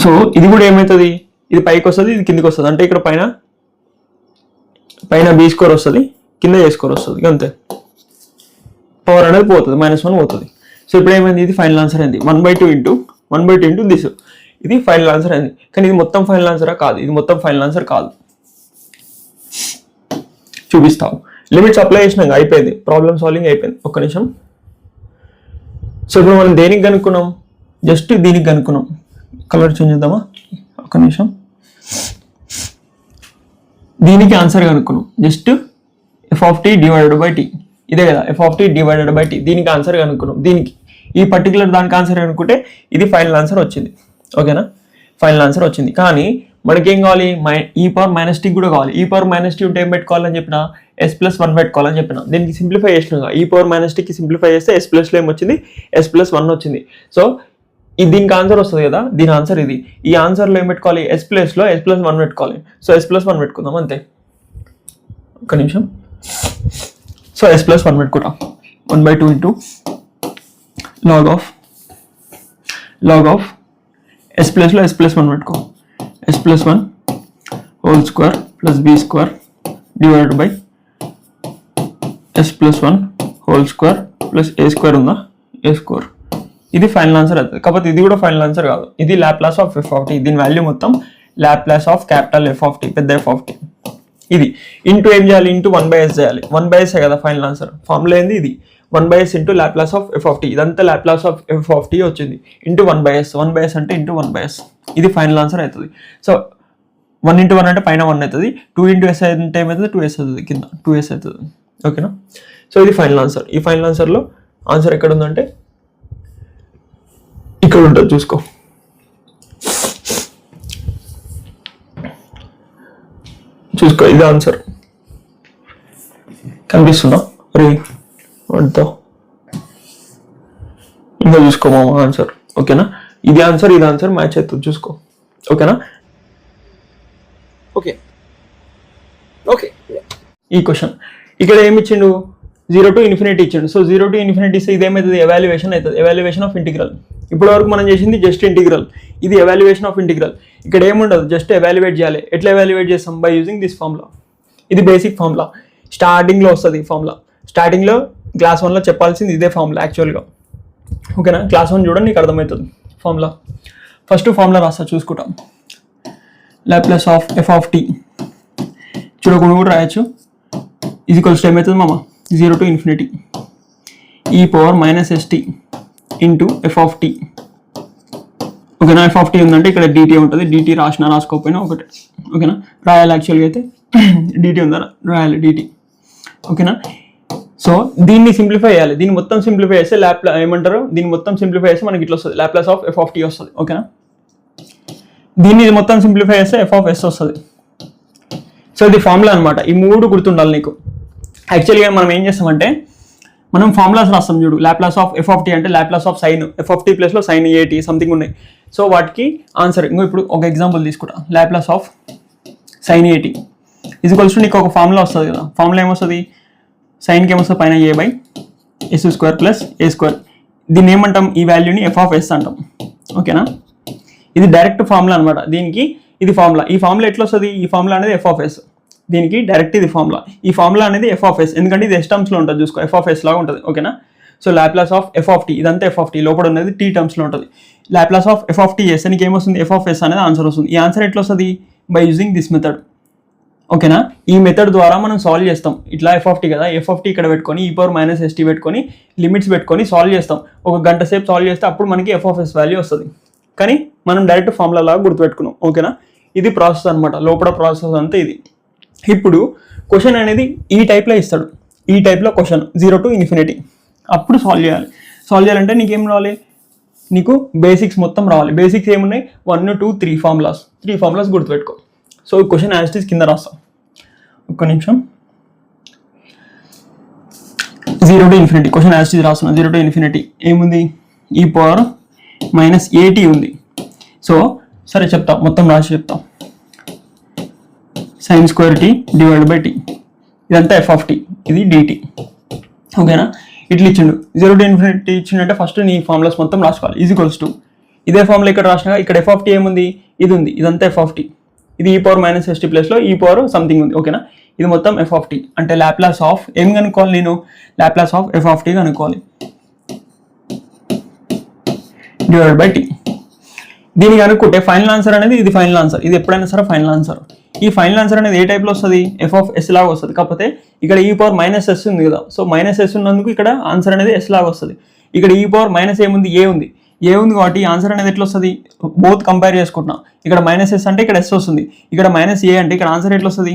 సో ఇది కూడా ఏమవుతుంది, ఇది పైకి వస్తుంది, ఇది కిందికి వస్తుంది. అంటే ఇక్కడ పైన b² వస్తుంది, కింద a² వస్తుంది. అంతే, పవర్ అనేది పోతుంది, -1 పోతుంది. సో ఇప్పుడు ఏమైంది, ఇది ఫైనల్ ఆన్సర్ అయింది. 1/2 ఇంటూ దిస్, ఇది ఫైనల్ ఆన్సర్ అయింది. కానీ ఇది మొత్తం ఫైనల్ ఆన్సరా కాదు, ఇది మొత్తం ఫైనల్ ఆన్సర్ కాదు. చూపిస్తావు, లిమిట్స్ అప్లై చేసినాక అయిపోయింది, ప్రాబ్లమ్ సాల్వింగ్ అయిపోయింది. ఒక్క నిమిషం. సో ఇప్పుడు మనం దేనికి కనుక్కున్నాం, జస్ట్ దీనికి కనుక్కున్నాం. కలర్ చేంజ్ చేద్దామా, ఒక్క నిమిషం. దీనికి ఆన్సర్ కనుక్కున్నాం, జస్ట్ f(t) / t, ఇదే కదా f(t) / t. దీనికి ఆన్సర్ కనుక్కున్నాం. దీనికి ఈ పర్టికులర్ దానికి ఆన్సర్ కనుక్కుంటే ఇది ఫైనల్ ఆన్సర్ వచ్చింది. ఓకేనా, ఫైనల్ ఆన్సర్ వచ్చింది. కానీ మనకేం కావాలి, e⁻−t కూడా కావాలి. e⁻−t ఉంటే ఏం పెట్టుకోవాలని చెప్పిన, s+1 పెట్టుకోవాలని చెప్పిన. దీనికి సింప్లిఫై చేసినా, e⁻−tకి సింప్లిఫై చేస్తే s+లో ఏమొచ్చింది, s+1 వచ్చింది. సో ఇది దీనికి ఆన్సర్ వస్తుంది కదా, దీని ఆన్సర్ ఇది. ఈ ఆన్సర్లో ఏం పెట్టుకోవాలి, s+లో s+1 పెట్టుకోవాలి. సో s+1 పెట్టుకుందాం అంతే. ఒక్క నిమిషం. సో s+1 పెట్టుకుంటాం, 1/2 ఇంటూ log of s+లో s+1 పెట్టుకో, s+1 whole square plus b² divided by s+1 whole square plus a² ఉందా, a². ఇది ఫైనల్ ఆన్సర్ అవుతుంది. కాకపోతే ఇది కూడా ఫైనల్ ఆన్సర్ కాదు, ఇది లాప్లాస్ ఆఫ్ f(t). దీని వాల్యూ మొత్తం లాప్లాస్ ఆఫ్ క్యాపిటల్ f(t), పెద్ద f(t). ఇది ఇంటూ ఏం చేయాలి, ఇంటూ 1/s చేయాలి. 1/s కదా ఫైనల్ ఆన్సర్. ఫార్ములా ఏంది ఇది, 1/s into Laplace of f(t). ఇదంతా లాప్లాస్ ఆఫ్ f(t) వచ్చింది ఇంటూ 1/s. 1/s అంటే ఇంటూ 1/s. ఇది ఫైనల్ ఆన్సర్ అవుతుంది. సో 1 × 1 అంటే పైన 1 అవుతుంది, 2 × s అంటే ఏమవుతుంది 2s అవుతుంది, కింద 2s అవుతుంది. ఓకేనా, సో ఇది ఫైనల్ ఆన్సర్. ఈ ఫైనల్ ఆన్సర్లో ఆన్సర్ ఎక్కడ ఉందంటే ఇక్కడ ఉంటుంది, చూసుకో. ఇది ఆన్సర్ కనిపిస్తుందా రే, వద్దా ఇంకా చూసుకో మామ ఆన్సర్. ఓకేనా, ఇది ఆన్సర్ ఇది ఆన్సర్ మ్యాచ్ అవుతుంది, చూసుకో. ఓకేనా, ఓకే. ఈ క్వశ్చన్ ఇక్కడ ఏమి ఇచ్చిండు, 0 to ∞ ఇచ్చిండు. సో 0 to ∞ ఇస్తే ఇదేమవుతుంది, ఎవాల్యుయేషన్ అవుతుంది, ఎవాల్యుయేషన్ ఆఫ్ ఇంటిగ్రల్. ఇప్పటి వరకు మనం చేసింది జస్ట్ ఇంటిగ్రల్, ఇది ఎవాల్యుయేషన్ ఆఫ్ ఇంటిగ్రల్. ఇక్కడ ఏముండదు, జస్ట్ ఎవాల్యుయేట్ చేయాలి. ఎట్లా ఎవాల్యుయేట్ చేస్తాం, బై యూజింగ్ దిస్ ఫార్ములా. ఇది బేసిక్ ఫార్ములా, స్టార్టింగ్లో వస్తుంది ఈ ఫార్ములా. స్టార్టింగ్లో క్లాస్ 1లో చెప్పాల్సింది ఇదే ఫార్ములా యాక్చువల్గా. ఓకేనా, క్లాస్ 1 చూడండి, నీకు అర్థమవుతుంది ఫార్ములా. ఫస్ట్ ఫార్ములా రాస్తా, చూసుకుంటాం. లాప్లాస్ ఆఫ్ f(t) చూడకుండా కూడా రాయొచ్చు. ఇది ఈక్వల్స్ ఏమవుతుంది మామ, 0 to ∞ e⁻−st ఇంటూ f(t). ఓకేనా, f(t) ఉందంటే ఇక్కడ dt ఉంటుంది, dt రాసుకోకపోయినా ఒకటి. ఓకేనా, రాయాలి యాక్చువల్గా అయితే dt ఉందా, రాయాలి dt. ఓకేనా, సో దీన్ని సింప్లిఫై చేయాలి. దీన్ని మొత్తం సింప్లిఫై చేస్తే ఏమంటారు, దీన్ని మొత్తం సింప్లిఫై చేస్తే మనకి ఇట్లా వస్తుంది, లాప్లాస్ ఆఫ్ f(t) వస్తుంది. ఓకేనా, దీన్ని మొత్తం సింప్లిఫై చేస్తే f(s) వస్తుంది. సో ఇది ఫార్ములా అనమాట. ఈ 3 గుర్తుండాలి నీకు. యాక్చువల్గా మనం ఏం చేస్తామంటే, మనం ఫార్ములాస్ రాస్తాం చూడు. లాప్లాస్ ఆఫ్ f(t) అంటే లాప్లాస్ ఆఫ్ సైన్ f(t) ప్లస్లో సైన్ at సంథింగ్ ఉన్నాయి. సో వాటికి ఆన్సర్ ఇంకో ఇప్పుడు ఒక ఎగ్జాంపుల్ తీసుకుంటా. Laplace of sin 80 equals to నీకు ఒక ఫార్ములా వస్తుంది కదా. ఫార్ములా ఏమొస్తుంది, సైన్కి ఏమొస్తుంది పైన a/s² ప్లస్ a². దీన్ని ఏమంటాం, ఈ వాల్యూని f(s) అంటాం. ఓకేనా, ఇది డైరెక్ట్ ఫార్ములా అనమాట. దీనికి ఇది ఫార్ములా. ఈ ఫార్ములా ఎట్లా వస్తుంది, ఈ ఫార్ములా అనేది f(s), దీనికి డైరెక్ట్ ఇది ఫార్ములా. ఈ ఫార్ములా అనేది f(s), ఎందుకంటే ఇది s టర్మ్స్లో ఉంటుంది చూసుకో, f(s) లాగా ఉంటుంది. ఓకేనా, సో లాప్లాస్ ఆఫ్ f(t), ఇదంతా f(t), లోపల ఉన్నది t టర్మ్స్లో ఉంటుంది. లాప్లాస్ ఆఫ్ f(t) చేస్తే నీకు ఏమొస్తుంది, f(s) అనేది ఆన్సర్ వస్తుంది. ఈ ఆన్సర్ ఎట్లా వస్తుంది, బై యూజింగ్ దిస్ మెథడ్. ఓకేనా, ఈ మెథడ్ ద్వారా మనం సాల్వ్ చేస్తాం. ఇట్లా f(t) కదా, f(t) ఇక్కడ పెట్టుకొని e⁻st పెట్టుకొని లిమిట్స్ పెట్టుకొని సాల్వ్ చేస్తాం. ఒక గంట సేపు సాల్వ్ చేస్తే అప్పుడు మనకి f(s) వాల్యూ వస్తుంది. కానీ మనం డైరెక్ట్ ఫార్ములా లాగా గుర్తుపెట్టుకున్నాం. ఓకేనా, ఇది ప్రాసెస్ అనమాట, లోపల ప్రాసెస్ అంతా ఇది. ఇప్పుడు క్వశ్చన్ అనేది ఈ టైప్లో ఇస్తాడు, ఈ టైప్లో క్వశ్చన్ 0 to ∞. అప్పుడు సాల్వ్ చేయాలి. సాల్వ్ చేయాలంటే నీకేం రావాలి, నీకు బేసిక్స్ మొత్తం రావాలి. బేసిక్స్ ఏమున్నాయి, 1 2 3 ఫార్ములాస్, 3 ఫార్ములాస్ గుర్తుపెట్టుకో. So question as it is కింద రాస్తాం. ఒక్క నిమిషం. 0 to ∞, question as it is రాస్తున్నాం. 0 to ∞ ఏముంది, e⁻at ఉంది. సో సరే చెప్తాం, మొత్తం రాసి చెప్తాం. sin² t divide by t, ఇదంతా f(t), ఇది dt. ఓకేనా, ఇట్లా ఇచ్చిండు. 0 to ∞ ఇచ్చిండంటే ఫస్ట్ నీ ఫార్ములాస్ మొత్తం రాసుకోవాలి. ఈక్వల్స్ టు ఇదే ఫార్ములా ఇక్కడ రాసినా, ఇక్కడ f(t) ఏముంది, ఇది ఉంది, ఇదంతా f(t). ఇది e⁻st ప్లేస్లో e సంథింగ్ ఉంది. ఓకేనా, ఇది మొత్తం f(t). అంటే లాప్లాస్ ఆఫ్ ఏం కనుక్కోవాలి, నేను లాప్లాస్ ఆఫ్ f(t) కనుక్కోవాలి డివైడ్ బై t. దీనికి అనుకుంటే ఫైనల్ ఆన్సర్ అనేది ఇది ఫైనల్ ఆన్సర్. ఇది ఎప్పుడైనా సరే ఫైనల్ ఆన్సర్. ఈ ఫైనల్ ఆన్సర్ అనేది ఏ టైప్లో వస్తుంది, f(s) లాగా వస్తుంది. కాకపోతే ఇక్కడ e⁻s ఉంది కదా, సో -s ఉన్నందుకు ఇక్కడ ఆన్సర్ అనేది s లాగా వస్తుంది. ఇక్కడ e⁻- ఏముంది, a ఉంది, కాబట్టి ఆన్సర్ అనేది ఎట్లా వస్తుంది, బోత్ కంపేర్ చేసుకుంటున్నా. ఇక్కడ -s అంటే ఇక్కడ s వస్తుంది, ఇక్కడ -a అంటే ఇక్కడ ఆన్సర్ ఎట్లా వస్తుంది,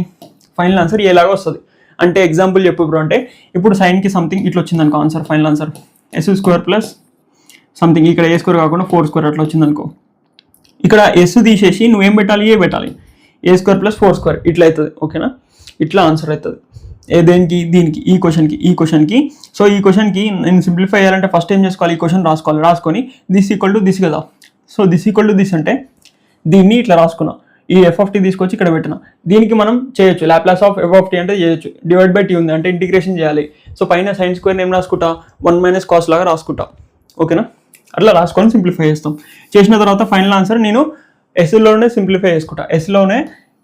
ఫైనల్ ఆన్సర్ ఏ లాగా వస్తుంది. అంటే ఎగ్జాంపుల్ చెప్పు బ్రో అంటే, ఇప్పుడు సైన్కి సంథింగ్ ఇట్లా వచ్చింది అనుకో, answer final answer s² plus something, ఇక్కడ a² కాకుండా 4² అట్లా వచ్చింది అనుకో. ఇక్కడ s తీసేసి నువ్వేం పెట్టాలి, a పెట్టాలి, a² ప్లస్ 4² ఇట్లా అవుతుంది. ఓకేనా, ఇట్లా ఆన్సర్ అవుతుంది. దేనికి, దీనికి, ఈ క్వశ్చన్కి. సో ఈ క్వశ్చన్కి నేను సింప్లిఫై చేయాలంటే ఫస్ట్ ఏం చేసుకోవాలి, ఈ క్వశ్చన్ రాసుకొని దిస్ ఈక్వల్ టు దిస్ కదా. So this equal to this అంటే దీన్ని ఇట్లా రాసుకున్నా, ఈ f(t) తీసుకొచ్చి ఇక్కడ పెట్టిన. దీనికి మనం చేయొచ్చు, లాప్లాస్ ఆఫ్ f(t) అంటే చేయొచ్చు. డివైడ్ బై t ఉంది అంటే ఇంటిగ్రేషన్ చేయాలి. సో పైన sin² ఏం రాసుకుంటా, 1 - cos లాగా రాసుకుంటా. ఓకేనా, అట్లా రాసుకొని సింప్లిఫై చేస్తాం. చేసిన తర్వాత ఫైనల్ ఆన్సర్ నేను ఎస్లోనే సింప్లిఫై చేసుకుంటా, ఎస్లోనే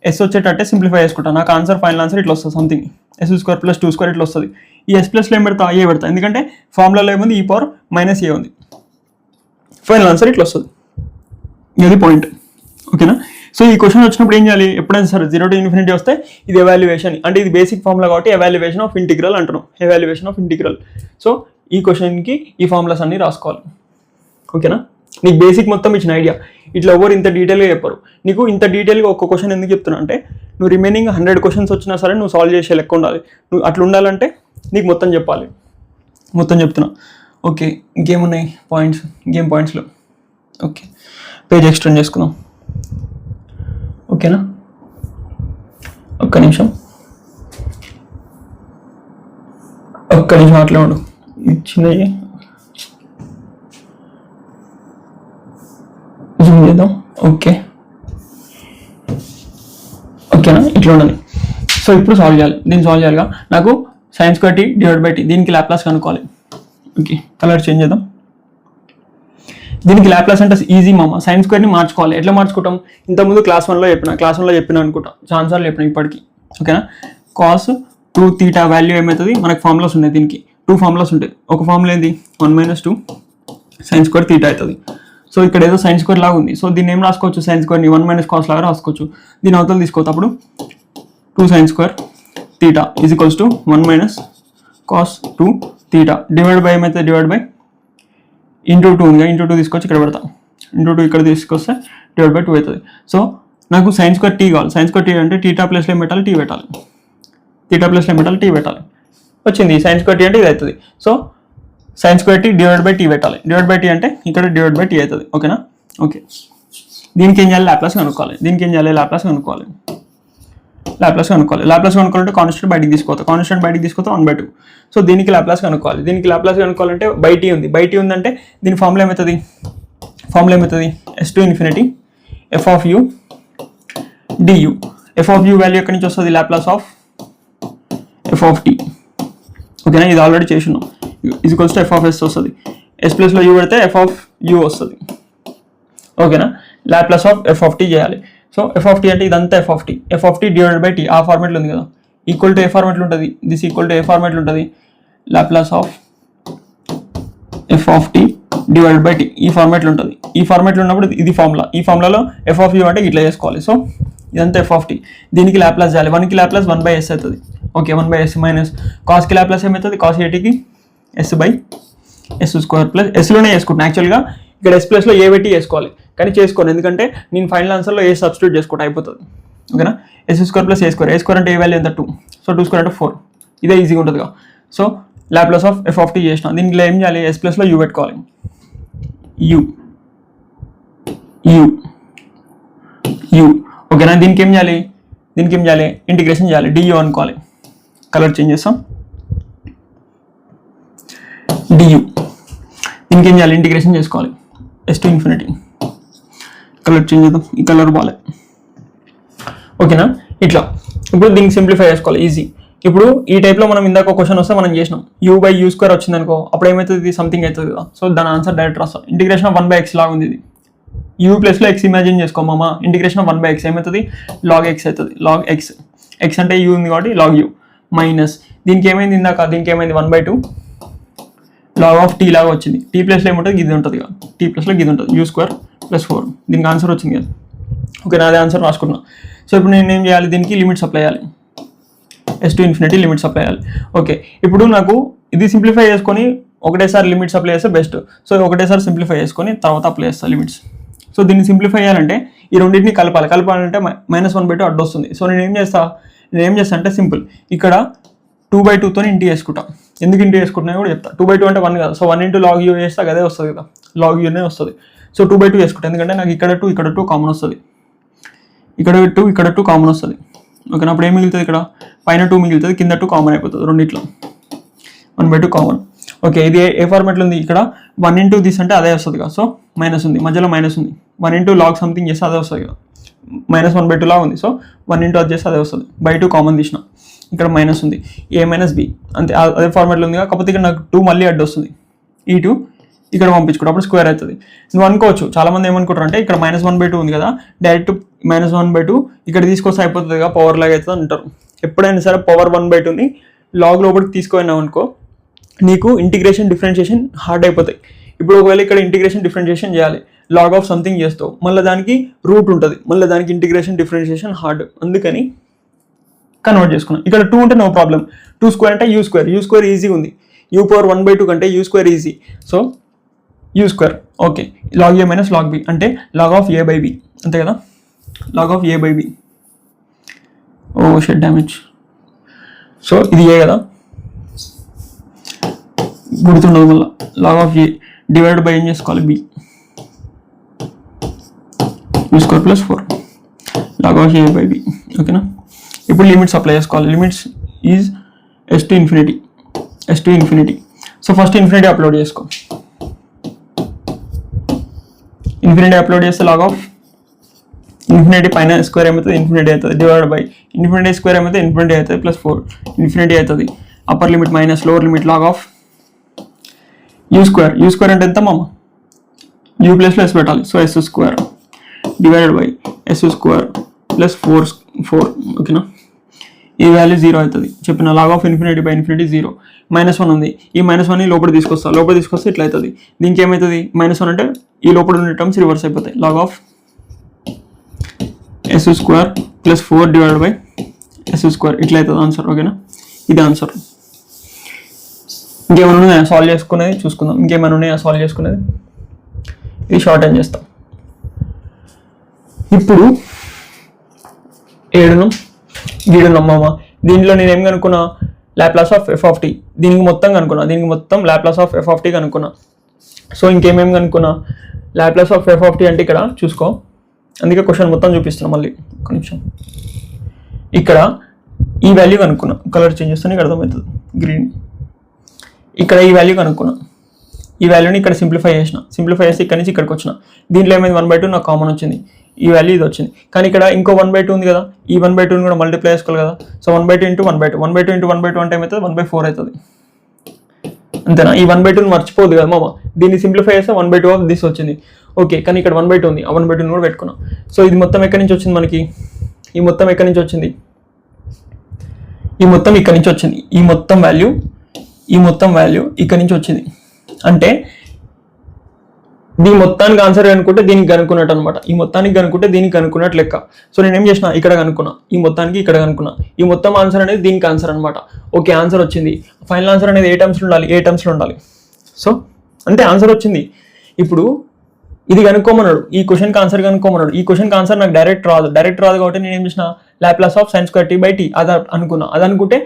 s వచ్చేటట్టే సింప్లిఫై చేసుకుంటా. నాకు ఆన్సర్ ఫైనల్ ఆన్సర్ ఇట్లా వస్తుంది, సంథింగ్ s² ప్లస్ 2² ఇట్లా వస్తుంది. ఈ s ప్లస్లో ఏం పెడతా, a పెడతా, ఎందుకంటే ఫార్ములాలో ఏముంది, e⁻a ఉంది. ఫైనల్ ఆన్సర్ ఇట్లా వస్తుంది, ఇది పాయింట్. ఓకేనా, సో ఈ క్వశ్చన్ వచ్చినప్పుడు ఏం చేయాలి, ఎప్పుడైనా సరే 0 to ∞ వస్తే ఇది ఎవాల్యుయేషన్, అంటే ఇది బేసిక్ ఫార్ములా కాబట్టి ఎవాల్యుయేషన్ ఆఫ్ ఇంటిగ్రల్ అంటున్నాం, ఎవాల్యుయేషన్ ఆఫ్ ఇంటిగ్రల్. సో ఈ క్వశ్చన్కి ఈ ఫార్ములాస్ అన్ని రాసుకోవాలి. ఓకేనా, నీకు బేసిక్ మొత్తం ఇచ్చిన ఐడియా. ఇట్లా ఎవరు ఇంత డీటెయిల్గా చెప్పరు. నీకు ఇంత డీటెయిల్గా ఒక్క క్వశ్చన్ ఎందుకు చెప్తున్నా అంటే, నువ్వు రిమైనింగ్ 100 క్వశ్చన్స్ వచ్చినా సరే నువ్వు సాల్వ్ చేసే లెక్క ఉండాలి. నువ్వు అట్లా ఉండాలంటే నీకు మొత్తం చెప్పాలి, మొత్తం చెప్తున్నా. ఓకే, ఇంకేమున్నాయి పాయింట్స్, ఇంకేం పాయింట్స్లో. ఓకే, పేజ్ ఎక్స్టెండ్ చేసుకుందాం. ఓకేనా, ఒక్క నిమిషం అట్లా ఉండు, చిన్నది జూమ్ చేద్దాం. ఓకేనా, ఇట్లా ఉండాలి. సో ఇప్పుడు సాల్వ్ చేయాలి, దీన్ని సాల్వ్ చేయాలిగా. నాకు sin² t divide by t, దీనికి లాప్లాస్ కనుక్కోవాలి. ఓకే, కలర్ చేంజ్ చేద్దాం. దీనికి లాప్లాస్ అంటే ఈజీ మామ, sin²ని మార్చుకోవాలి. ఎట్లా మార్చుకుంటాం, ఇంతకుముందు క్లాస్ 1లో చెప్పిన అనుకుంటా, ఛాన్సార్లు చెప్పిన ఇప్పటికి. ఓకేనా, cos 2θ వాల్యూ ఏమవుతుంది, మనకు ఫార్ములాస్ ఉన్నాయి. దీనికి 2 ఫార్ములాస్ ఉంటాయి. ఒక ఫార్ములా ఏంది, 1 - 2 sin² θ అవుతుంది. సో ఇక్కడ ఏదో sin² లాగా ఉంది. సో దీన్ని ఏం రాసుకోవచ్చు, sin²ని 1 - cos లాగా రాసుకోవచ్చు. దీని అవతల తీసుకోవచ్చు. అప్పుడు 2 sin² θ equals to 1 - cos 2θ divide by ఏమైతే, డివైడ్ బై ఇంటూ 2 ఉంది, ఇంటూ 2 తీసుకొచ్చి ఇక్కడ పెడతాం, ఇంటూ 2 ఇక్కడ తీసుకొస్తే డివైడ్ బై 2 అవుతుంది. సో నాకు sin² t కావాలి. sin² t అంటే θ ప్లస్లో ఏం పెట్టాలి, t పెట్టాలి, θ ప్లస్లో ఏం పెట్టాలి, t పెట్టాలి. వచ్చింది sin² t అంటే ఇది అవుతుంది. So sin² t divide by t పెట్టాలి. డివైడ్ బై t అంటే ఇక్కడ డివైడ్ బై t అవుతుంది. ఓకేనా, ఓకే. దీనికి ఏం చేయాలి, లాప్లాస్ కనుక్కోవాలి. లాప్లాస్ కనుక్కోవాలంటే కాన్స్టెంట్ బయటికి తీసుకోవద్దు, 1/2. సో దీనికి లాప్లాస్ కనుక్కోవాలి. కనుక్కోవాలంటే బై t ఉంది. బై t ఉందంటే దీని ఫార్ములా ఏమవుతుంది, S to infinity F of U DU. F of U value ఎక్కడి నుంచి వస్తుంది? Laplace of F of T. ఓకేనా, ఇది ఆల్రెడీ చేసినాం. Is equals to F of S వస్తుంది. ఎస్ ప్లస్లో యూ పెడితే ఎఫ్ ఆఫ్ యూ వస్తుంది. ఓకేనా, Laplace of F of T చేయాలి. సో ఎఫ్ ఆఫ్ టీ అంటే ఇదంతా F of T divided by tea ఆ ఫార్మేట్లో ఉంది కదా. ఈక్వల్ టు ఏ ఫార్మేట్లో ఉంటుంది? దిస్ ఈక్వల్ టు ఏ ఫార్మేట్లో ఉంటుంది? Laplace of F of T divided by T ఈ ఫార్మేట్లో ఉంటుంది. ఈ ఫార్మేట్లో ఉన్నప్పుడు ఇది ఫార్ములా. ఈ ఫార్ములాలో ఎఫ్ ఆఫ్ యూ అంటే ఇట్లా చేసుకోవాలి. సో ఇదంతా ఎఫ్ ఆఫ్ టీ. దీనికి లాప్లాస్ చేయాలి. 1కి లాప్లాస్ 1/s అవుతుంది. ఓకే, 1/s మైనస్ కాస్కి లాప్లాస్ ఏమవుతుంది? కాస్ ఏటీకి s/s² ప్లస్ ఎస్లోనే వేసుకుంటాను. యాక్చువల్గా ఇక్కడ ఎస్ ప్లస్లో ఏ పెట్టి వేసుకోవాలి, కానీ చేసుకోను, ఎందుకంటే నేను ఫైనల్ ఆన్సర్లో ఏ సబ్స్టిట్యూట్ చేసుకుంటే అయిపోతుంది. ఓకేనా, s² ప్లస్ a² అంటే ఏ వాల్యూ ఎంత? 2. సో 2² అంటే 4. ఇదే ఈజీగా ఉంటుందిగా. So Laplace of F of T చేసిన. దీనికి ఏం చేయాలి? ఎస్ ప్లస్లో యూ పెట్టుకోవాలి. యూ ఓకేనా. దీనికి ఏం చేయాలి? ఇంటిగ్రేషన్ చేయాలి. డియూ అనుకోవాలి. కలర్ చేంజ్ చేస్తాం. డియూ. దీనికి ఏం చేయాలి? ఇంటిగ్రేషన్ చేసుకోవాలి. S to infinity. Colour change చేద్దాం. ఈ కలర్ బాలే. ఓకేనా, ఇట్లా. ఇప్పుడు దీనికి సింప్లిఫై చేసుకోవాలి. ఈజీ. ఇప్పుడు ఈ టైప్లో మనం ఇందాక క్వశ్చన్ వస్తే మనం చేసినాం. u/u² వచ్చింది అనుకో, అప్పుడు ఏమవుతుంది? సంథింగ్ అవుతుంది కదా. సో దాని ఆన్సర్ డైరెక్ట్ రాస్తాం. ఇంటిగ్రేషన్ ఆఫ్ 1/x లాగా ఉంది ఇది. u ప్లస్లో x ఇమాజిన్ చేసుకోమా. ఇంటిగ్రేషన్ ఆఫ్ 1/x ఏమవుతుంది? log x అవుతుంది. log x. x అంటే u ఉంది కాబట్టి log u మైనస్ దీనికి ఏమైంది? ఇందాక దీనికి ఏమైంది? 1/2 log ఆఫ్ టీ లాగా వచ్చింది. టీ ప్లస్లో ఏముంటుంది? ఇది ఉంటుంది కదా. టీ ప్లస్లో ఇది ఉంటుంది. u² + 4. దీనికి ఆన్సర్ వచ్చింది కదా. ఓకే, అదే ఆన్సర్ రాసుకున్నా. సో ఇప్పుడు నేను ఏం చేయాలి? దీనికి లిమిట్స్ అప్లై చేయాలి. S to infinity limits apply చేయాలి. ఓకే, ఇప్పుడు నాకు ఇది సింప్లిఫై చేసుకొని ఒకటేసారి లిమిట్స్ అప్లై చేస్తే బెస్ట్. సో ఒకటేసారి సింప్లిఫై చేసుకొని తర్వాత అప్లై చేస్తాను లిమిట్స్. సో దీన్ని సింప్లిఫై చేయాలంటే ఈ రెండింటిని కలపాలంటే -1/2 అడ్డు వస్తుంది. సో నేను ఏం చేస్తా అంటే సింపుల్, ఇక్కడ 2/2తో ఇంటి చేసుకుంటా. ఎందుకు ఇంటి చేసుకుంటున్నా కూడా చెప్తా. 2/2 అంటే 1 కదా. సో 1 × log u చేస్తే అదే వస్తుంది కదా. log u నే వస్తుంది. సో 2/2 చేసుకుంటా, ఎందుకంటే నాకు ఇక్కడ 2 కామన్ వస్తుంది. ఇక్కడ 2 కామన్ వస్తుంది. ఓకేనా, అప్పుడు ఏం మిగులుతుంది? ఇక్కడ పైన 2 మిగులుతుంది, కింద 2 కామన్ అయిపోతుంది. రెండిట్లో 1/2 కామన్. ఓకే, ఇది ఏ ఫార్మాట్లో ఉంది? ఇక్కడ 1 × దిస్ అంటే అదే వస్తుంది కదా. సో మైనస్ ఉంది, మధ్యలో మైనస్ ఉంది. 1 × log సంథింగ్ చేస్తే అదే వస్తుంది కదా. -1/2 లాగా ఉంది. సో 1 × అది చేస్తే అదే వస్తుంది. 2 కామన్ తీసిన, ఇక్కడ మైనస్ ఉంది. a - b అంతే, అదే ఫార్మాట్లో ఉంది. కాకపోతే ఇక్కడ నాకు 2 మళ్ళీ అడ్డు వస్తుంది. ఈ 2 ఇక్కడ పంపించుకుంటే అప్పుడు స్క్వేర్ అవుతుంది. నువ్వు అనుకోవచ్చు, చాలామంది ఏమనుకుంటారు అంటే ఇక్కడ -1/2 ఉంది కదా, డైరెక్ట్ -1/2 ఇక్కడ తీసుకొస్తే అయిపోతుంది కదా, పవర్ లాగా అవుతుంది అంటారు. ఎప్పుడైనా సరే పవర్ 1/2ని లాగ్ లోపలికి తీసుకున్నావు అనుకో, నీకు ఇంటిగ్రేషన్ డిఫరెన్షియేషన్ హార్డ్ అయిపోతాయి. ఇప్పుడు ఒకవేళ ఇక్కడ ఇంటిగ్రేషన్ డిఫరెన్షియేషన్ చేయాలి, లాగ్ ఆఫ్ సంథింగ్ చేస్తావు, మళ్ళీ దానికి రూట్ ఉంటుంది, మళ్ళీ దానికి ఇంటిగ్రేషన్ డిఫరెన్షియేషన్ హార్డ్. అందుకని కన్వర్ట్ చేసుకున్నాం. ఇక్కడ 2 ఉంటే నో ప్రాబ్లం. 2² అంటే u² ఈజీ ఉంది. u⁴1/2 కంటే u² easy. So u². Okay, log a - log b అంటే log of a/b అంతే కదా. log of a/b. ఓ షెడ్ డ్యామేజ్. సో ఇది ఏ కదా, గుర్తుండదు మళ్ళీ. log of a divide by ఏం చేసుకోవాలి? b. u² + 4 log of a/b. ఓకేనా, ఇప్పుడు లిమిట్స్ అప్లై చేసుకోవాలి. Limits is s to infinity. So first infinity upload చేసుకో. ఇన్ఫినిటీ అప్లోడ్ చేస్తే log ఆఫ్ ఇన్ఫినిటీ పైన స్క్వేర్ ఏమవుతుంది? ఇన్ఫినిటీ అవుతుంది. డివైడ్ బై ఇన్ఫినిటీ స్క్వేర్ ఏమవుతుంది? ఇన్ఫినిటీ అవుతుంది +4 ఇన్ఫినిటీ అవుతుంది. Upper limit minus lower limit log of u² అంటే ఎంత మామ? u ప్లస్లో s పెట్టాలి. So s² divided by s² + 4. ఓకేనా, ఈ వాల్యూ 0 అవుతుంది. చెప్పిన log of infinity by infinity 0. -1 ఉంది, ఈ -1ని లోపల తీసుకొస్తే ఇట్లా అవుతుంది. దీనికి ఏమవుతుంది? -1 అంటే ఈ లోపల ఉండే టర్మ్స్ రివర్స్ అయిపోతాయి. log of s² + 4 divided by s² ఇట్లా అవుతుంది ఆన్సర్. ఓకేనా, ఇది ఆన్సర్. ఇంకేమైనా ఉన్నాయా సాల్వ్ చేసుకునేది? చూసుకుందాం. ఇంకేమైనా ఉన్నాయా సాల్వ్ చేసుకునేది? ఇది షార్ట్ హ్యాండ్ చేస్తాం. ఇప్పుడు 7 గీడునమ్మామ. దీంట్లో నేను ఏం కనుక్కున్నా? Laplace of F of T. దీనికి మొత్తం కనుక్కున్నా. దీనికి మొత్తం Laplace of F of T కనుక్కున్నా. సో ఇంకేమేమి కనుక్కున్నా? Laplace of F of T అంటే ఇక్కడ చూసుకో, అందుకే క్వశ్చన్ మొత్తం చూపిస్తున్నా. మళ్ళీ ఒక నిమిషం. ఇక్కడ ఈ వాల్యూ కనుక్కున్నా. కలర్ చేంజ్ చేస్తే నీకు అర్థమవుతుంది. గ్రీన్. ఇక్కడ ఈ వాల్యూ కనుక్కున్నా. ఈ వాల్యూని ఇక్కడ సింప్లిఫై చేసి ఇక్కడ నుంచి ఇక్కడికి వచ్చిన. దీంట్లో ఏమైంది 1/2 నాకు కామన్ వచ్చింది, ఈ వాల్యూ ఇది వచ్చింది. కానీ ఇక్కడ ఇంకో 1/2 ఉంది కదా, ఈ 1/2 కూడా మల్టిప్లై చేసుకోవాలి కదా. సో 1/2 ఇంటూ 1/2 ఇంటూ 1/2 అంటే ఏమవుతుంది 1/4 అవుతుంది. అంతేనా? ఈ 1/2 మర్చిపోదు కదా మామ. దీన్ని సింప్లిఫై చేస్తే 1/2 ఆఫ్ దిస్ వచ్చింది. ఓకే, కానీ ఇక్కడ 1/2 ఉంది, ఆ 1/2 కూడా పెట్టుకున్నాం. సో ఇది మొత్తం ఎక్కడి నుంచి వచ్చింది మనకి? ఈ మొత్తం ఎక్కడి నుంచి వచ్చింది? ఈ మొత్తం ఇక్కడి నుంచి వచ్చింది. ఈ మొత్తం వాల్యూ ఇక్కడి నుంచి వచ్చింది. అంటే దీని మొత్తానికి ఆన్సర్ కనుక్కుంటే దీనికి కనుక్కున్నట్టు అనమాట. ఈ మొత్తానికి కనుక్కుంటే దీనికి కనుక్కున్నట్టు లెక్క. సో నేను ఏం చేసిన, ఇక్కడ కనుక్కున్నా, ఈ మొత్తానికి ఇక్కడ కనుక్కున్నా. ఈ మొత్తం ఆన్సర్ అనేది దీనికి ఆన్సర్ అనమాట. ఓకే, ఆన్సర్ వచ్చింది. ఫైనల్ ఆన్సర్ అనేది ఏ టర్మ్స్లో ఉండాలి. సో అంటే ఆన్సర్ వచ్చింది. ఇప్పుడు ఇది కనుక్కోమన్నాడు, ఈ క్వశ్చన్కి ఆన్సర్ కనుక్కోమన్నాడు. ఈ క్వశ్చన్కి ఆన్సర్ నాకు డైరెక్ట్ రాదు కాబట్టి నేను ఏం చేసిన, లాప్లాస్ ఆఫ్ sin²t/t అది అనుకున్నా. అది అనుకుంటే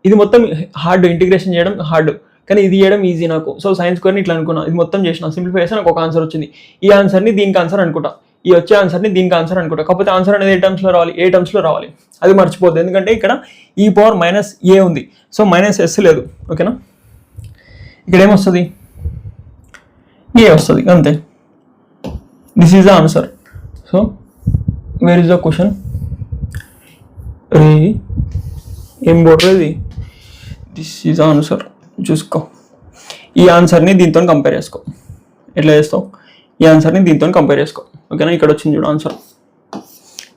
ఇది మొత్తం హార్డ్, ఇంటిగ్రేషన్ చేయడం హార్డ్, కానీ ఇది చేయడం ఈజీ నాకు. సో sin² ఇట్లా అనుకున్నా, ఇది మొత్తం చేసిన, సింప్లిఫై చేస్తే నాకు ఒక ఆన్సర్ వచ్చింది. ఈ ఆన్సర్ని దీనికి ఆన్సర్ అనుకుంటా, ఈ వచ్చే ఆన్సర్ని దీనికి ఆన్సర్ అనుకుంటా. కాకపోతే ఆన్సర్ అనేది ఏ టర్మ్స్లో రావాలి అది మర్చిపోద్దు, ఎందుకంటే ఇక్కడ e⁻−a ఉంది. సో -s లేదు. ఓకేనా? ఇక్కడ ఏమొస్తుంది? ఏ వస్తుంది అంతే. This is the answer. So where is the question? ఏం బోర్డు ఇది? This is the answer. చూసుకో, ఈ ఆన్సర్ని దీంతో కంపేర్ చేసుకో. ఎట్లా చేస్తావు? ఈ ఆన్సర్ని దీంతో కంపేర్ చేసుకో. ఓకేనా? ఇక్కడ వచ్చింది చూడు ఆన్సర్,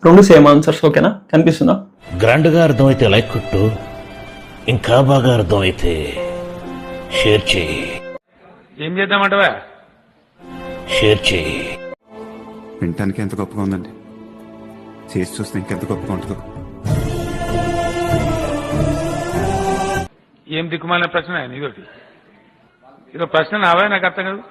రెండు సేమ్ ఆన్సర్స్. ఓకేనా? కనిపిస్తుందా? గ్రాండ్గా అర్థమైతే లైక్ కొట్టు, ఇంకా బాగా అర్థమైతే షేర్ చేయి. ఏం చేద్దామంటవా? షేర్ చేయి. వినటానికి ఎంత గొప్పగా ఉందండి, చేసి చూస్తే ఇంకెంత గొప్పగా ఉంటుందో. ఏం దిక్కుమాలిన ప్రశ్న నీదోటి. ఇదో ప్రశ్న నావా? నాకు అర్థం కాదు.